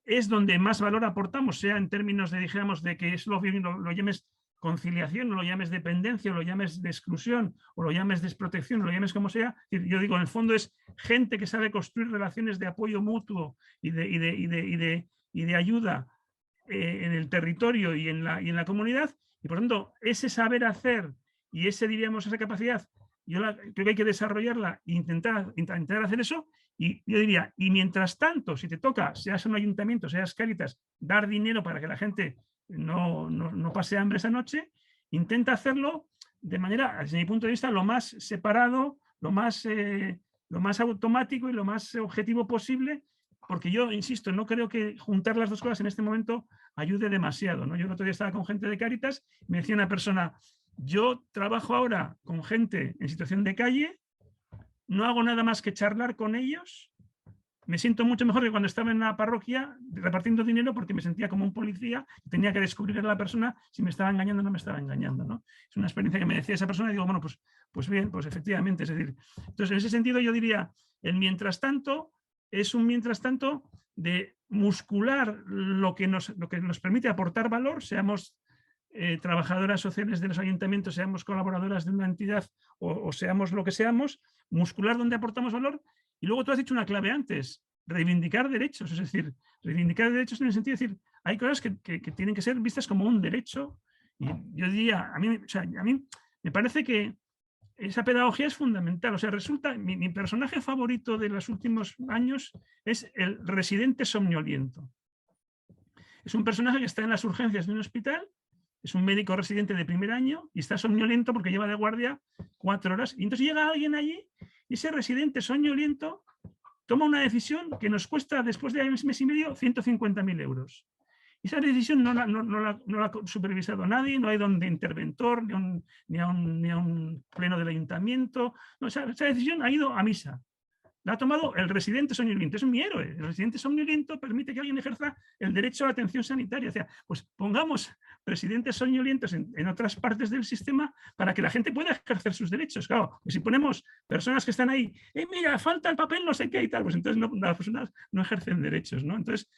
es donde más valor aportamos, sea en términos de, dijéramos, de que es lo llames conciliación, o lo llames dependencia, o lo llames de exclusión, o lo llames desprotección, o lo llames como sea. Yo digo, en el fondo es gente que sabe construir relaciones de apoyo mutuo y de ayuda en el territorio y en la comunidad, y por tanto, ese saber hacer y diríamos, esa capacidad, yo creo que hay que desarrollarla e intentar hacer eso. Y yo diría, y mientras tanto, si te toca, seas un ayuntamiento, seas Cáritas, dar dinero para que la gente no pase hambre esa noche, intenta hacerlo de manera, desde mi punto de vista, lo más separado, lo más automático y lo más objetivo posible, porque yo, insisto, no creo que juntar las dos cosas en este momento ayude demasiado, ¿no? Yo el otro día estaba con gente de Cáritas y me decía una persona, yo trabajo ahora con gente en situación de calle, no hago nada más que charlar con ellos, me siento mucho mejor que cuando estaba en la parroquia repartiendo dinero porque me sentía como un policía y tenía que descubrir a la persona si me estaba engañando o no me estaba engañando, ¿no? Es una experiencia que me decía esa persona y digo, bueno, pues bien, pues efectivamente, es decir, entonces en ese sentido yo diría, el mientras tanto es un mientras tanto de muscular lo que nos permite aportar valor, seamos trabajadoras sociales de los ayuntamientos, seamos colaboradoras de una entidad o seamos lo que seamos, muscular donde aportamos valor. Y luego tú has dicho una clave antes, reivindicar derechos, es decir, reivindicar derechos en el sentido de decir, hay cosas que tienen que ser vistas como un derecho. Y yo diría, a mí me parece que esa pedagogía es fundamental. O sea, resulta, mi personaje favorito de los últimos años es el residente somnoliento. Es un personaje que está en las urgencias de un hospital, es un médico residente de primer año y está somnoliento porque lleva de guardia 4 horas. Y entonces llega alguien allí y ese residente somnoliento toma una decisión que nos cuesta, después de mes y medio, 150.000 euros. Y esa decisión no la ha supervisado nadie, no hay donde interventor, ni a un pleno del ayuntamiento. No, esa decisión ha ido a misa. La ha tomado el residente somnoliento. Es mi héroe. El residente somnoliento permite que alguien ejerza el derecho a la atención sanitaria. O sea, pues pongamos residentes somnolientos en otras partes del sistema para que la gente pueda ejercer sus derechos. Claro, pues si ponemos personas que están ahí, mira, falta el papel, no sé qué y tal, pues entonces las personas no ejercen derechos, ¿no? Entonces,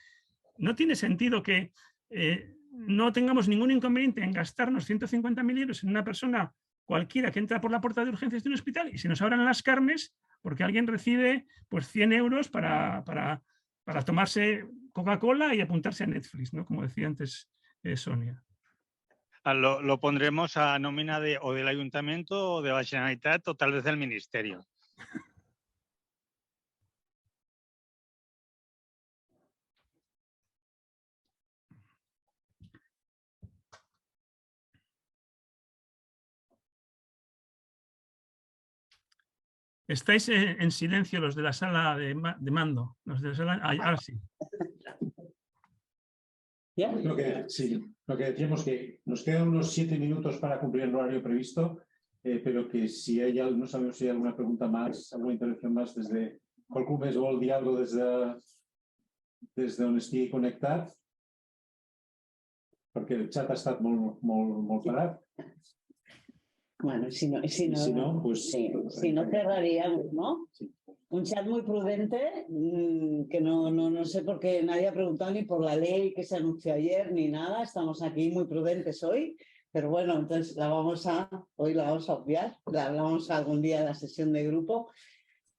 no tiene sentido que no tengamos ningún inconveniente en gastarnos 150.000 euros en una persona cualquiera que entra por la puerta de urgencias de un hospital y se nos abran las carnes porque alguien recibe pues 100 euros para tomarse Coca-Cola y apuntarse a Netflix, ¿no? Como decía antes Sonia. Lo pondremos a nómina o del Ayuntamiento o de la Generalitat o tal vez del Ministerio. Estáis en silencio los de la sala de mando. Los de la sala, ahora sí. Lo que decíamos que nos quedan unos 7 minutos para cumplir el horario previsto pero que si hay, no sabemos si hay alguna pregunta más, alguna intervención más desde qualcú més vol dir alguna cosa des d'on estigui connectat, perquè el xat ha estat molt parat. Bueno, si no, pues, sí, si no cerraríamos, ¿no? Sí. Un chat muy prudente, que no sé por qué nadie ha preguntado ni por la ley que se anunció ayer ni nada. Estamos aquí muy prudentes hoy, pero bueno, entonces hoy la vamos a obviar, la hablamos algún día en la sesión de grupo.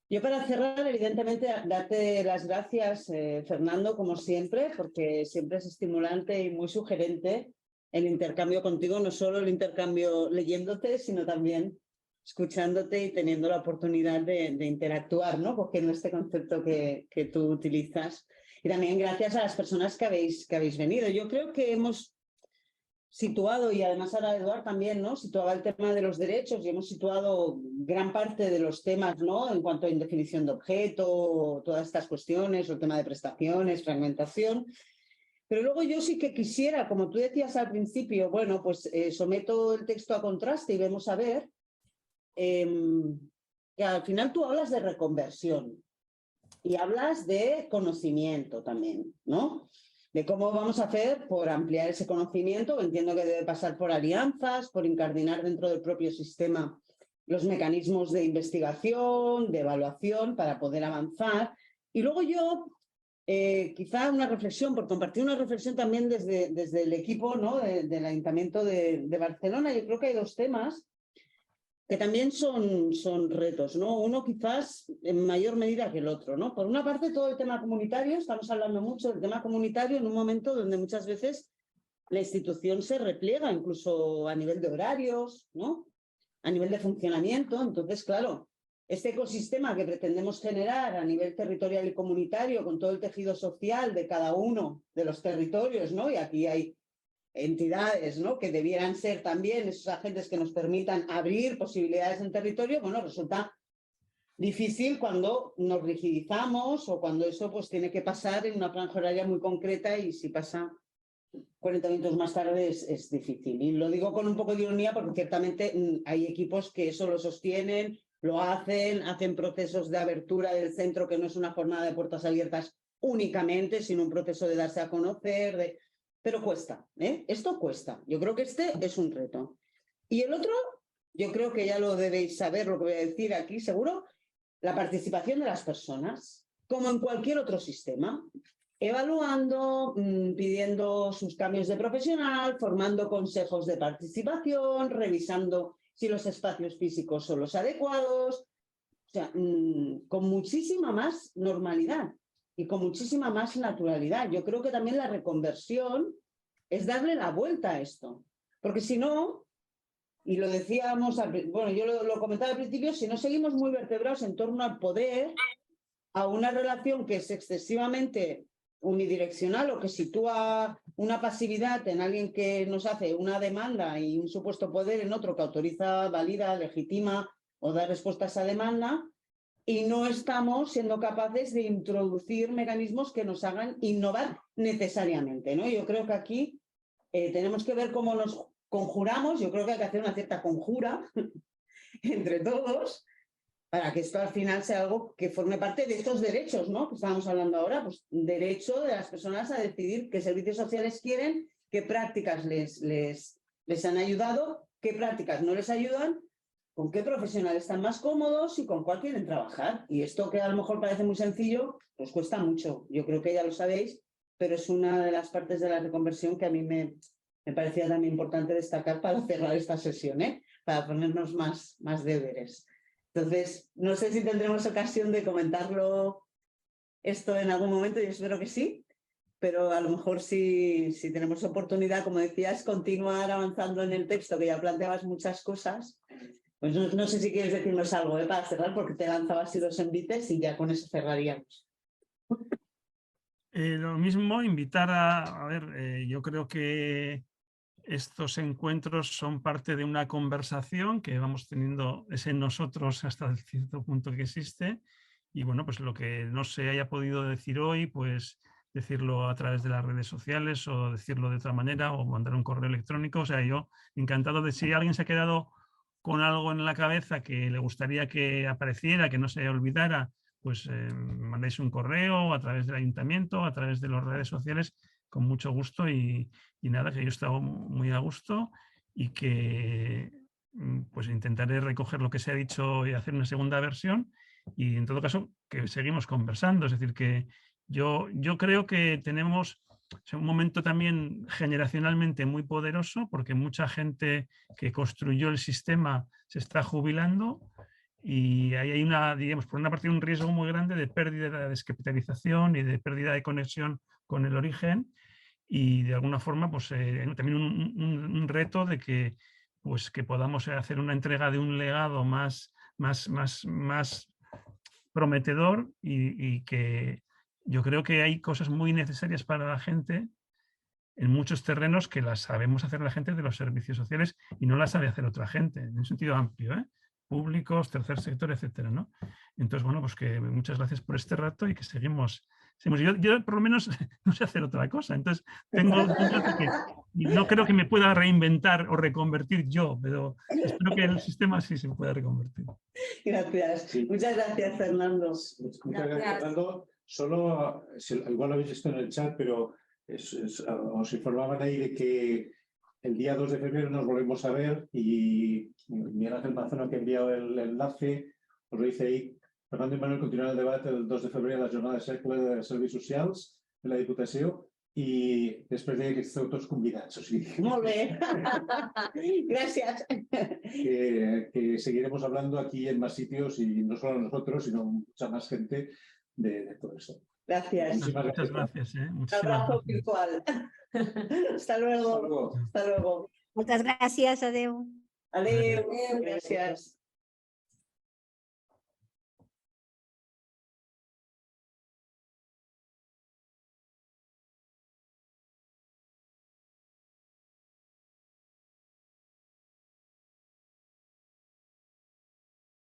Yo para cerrar, evidentemente, darte las gracias, Fernando, como siempre, porque siempre es estimulante y muy sugerente el intercambio contigo, no solo el intercambio leyéndote, sino también escuchándote y teniendo la oportunidad de interactuar, ¿no? Cogiendo este concepto que tú utilizas. Y también gracias a las personas que habéis venido. Yo creo que hemos situado, y además ahora Eduard también, ¿no? Situaba el tema de los derechos y hemos situado gran parte de los temas, ¿no? En cuanto a indefinición de objeto, todas estas cuestiones, el tema de prestaciones, fragmentación. Pero luego yo sí que quisiera, como tú decías al principio, bueno, pues someto el texto a contraste y vemos a ver que al final tú hablas de reconversión y hablas de conocimiento también, ¿no? De cómo vamos a hacer por ampliar ese conocimiento. Entiendo que debe pasar por alianzas, por incardinar dentro del propio sistema los mecanismos de investigación, de evaluación para poder avanzar. Y luego yo, quizá una reflexión, por compartir una reflexión también desde el equipo, ¿no? del Ayuntamiento de Barcelona. Yo creo que hay dos temas que también son retos, ¿no? Uno quizás en mayor medida que el otro, ¿no? Por una parte, todo el tema comunitario, estamos hablando mucho del tema comunitario en un momento donde muchas veces la institución se repliega, incluso a nivel de horarios, ¿no? A nivel de funcionamiento. Entonces, claro, este ecosistema que pretendemos generar a nivel territorial y comunitario, con todo el tejido social de cada uno de los territorios, ¿no? Y aquí hay entidades, ¿no? Que debieran ser también esos agentes que nos permitan abrir posibilidades en territorio, bueno, resulta difícil cuando nos rigidizamos o cuando eso pues tiene que pasar en una franja horaria muy concreta y si pasa 40 minutos más tarde es difícil. Y lo digo con un poco de ironía porque ciertamente hay equipos que eso lo sostienen, lo hacen procesos de abertura del centro que no es una jornada de puertas abiertas únicamente, sino un proceso de darse a conocer, pero cuesta, ¿eh? Esto cuesta. Yo creo que este es un reto. Y el otro, yo creo que ya lo debéis saber, lo que voy a decir aquí, seguro, la participación de las personas, como en cualquier otro sistema, evaluando, pidiendo sus cambios de profesional, formando consejos de participación, revisando si los espacios físicos son los adecuados, o sea, con muchísima más normalidad y con muchísima más naturalidad. Yo creo que también la reconversión es darle la vuelta a esto, porque si no, y lo decíamos, bueno, yo lo comentaba al principio, si no seguimos muy vertebrados en torno al poder, a una relación que es excesivamente unidireccional o que sitúa una pasividad en alguien que nos hace una demanda y un supuesto poder en otro que autoriza, valida, legitima o da respuesta a esa demanda, y no estamos siendo capaces de introducir mecanismos que nos hagan innovar necesariamente, ¿no? Yo creo que aquí tenemos que ver cómo nos conjuramos. Yo creo que hay que hacer una cierta conjura entre todos para que esto al final sea algo que forme parte de estos derechos, ¿no? Que estábamos hablando ahora, pues derecho de las personas a decidir qué servicios sociales quieren, qué prácticas les han ayudado, qué prácticas no les ayudan, con qué profesional están más cómodos y con cuál quieren trabajar. Y esto que a lo mejor parece muy sencillo, pues cuesta mucho. Yo creo que ya lo sabéis, pero es una de las partes de la reconversión que a mí me parecía también importante destacar para cerrar esta sesión, ¿eh? Para ponernos más deberes. Entonces, no sé si tendremos ocasión de comentarlo esto en algún momento, yo espero que sí, pero a lo mejor si tenemos oportunidad, como decías, continuar avanzando en el texto, que ya planteabas muchas cosas. Pues no sé si quieres decirnos algo, para cerrar, porque te lanzaba así los envites y ya con eso cerraríamos. Lo mismo, invitar a ver, yo creo que estos encuentros son parte de una conversación que vamos teniendo, es en nosotros hasta cierto punto que existe, y bueno, pues lo que no se haya podido decir hoy, pues decirlo a través de las redes sociales o decirlo de otra manera o mandar un correo electrónico. O sea, yo encantado de si alguien se ha quedado con algo en la cabeza que le gustaría que apareciera, que no se olvidara, pues mandéis un correo a través del ayuntamiento, a través de las redes sociales, con mucho gusto y nada, que yo he estado muy a gusto y que pues intentaré recoger lo que se ha dicho y hacer una segunda versión y en todo caso que seguimos conversando, es decir, que yo creo que tenemos un momento también generacionalmente muy poderoso porque mucha gente que construyó el sistema se está jubilando y ahí hay una, digamos, por una parte un riesgo muy grande de pérdida de descapitalización y de pérdida de conexión con el origen y de alguna forma pues también un reto de que pues que podamos hacer una entrega de un legado más prometedor y que yo creo que hay cosas muy necesarias para la gente en muchos terrenos que las sabemos hacer la gente de los servicios sociales y no las sabe hacer otra gente, en un sentido amplio, ¿eh? Públicos, tercer sector, etcétera, ¿no? Entonces, bueno, pues que muchas gracias por este rato y que seguimos. Yo por lo menos no sé hacer otra cosa, entonces tengo dudas de que no creo que me pueda reinventar o reconvertir yo, pero espero que el sistema sí se pueda reconvertir. Gracias. Sí. Muchas gracias, Fernando. Muchas gracias, Fernando. Solo, igual lo habéis visto en el chat, pero os informaban ahí de que el día 2 de febrero nos volvemos a ver y Miguel Ángel Mazano, que ha enviado el enlace, os lo dice ahí. Fernando i Manuel continuaran el debat el 2 de febrer a la jornada de cercle de serveis socials de la Diputació i després deia que esteu tots convidats. O sigui, Molt bé. Gracias. que seguiremos hablando aquí en más sitios y no solo nosotros, sino mucha más gente de todo esto. Gracias. Muchas gracias. Un Muchísimas abrazo gracias. virtual. Hasta luego. Hasta luego. Hasta luego. Moltes gràcies, adeu. Adéu. Gràcies.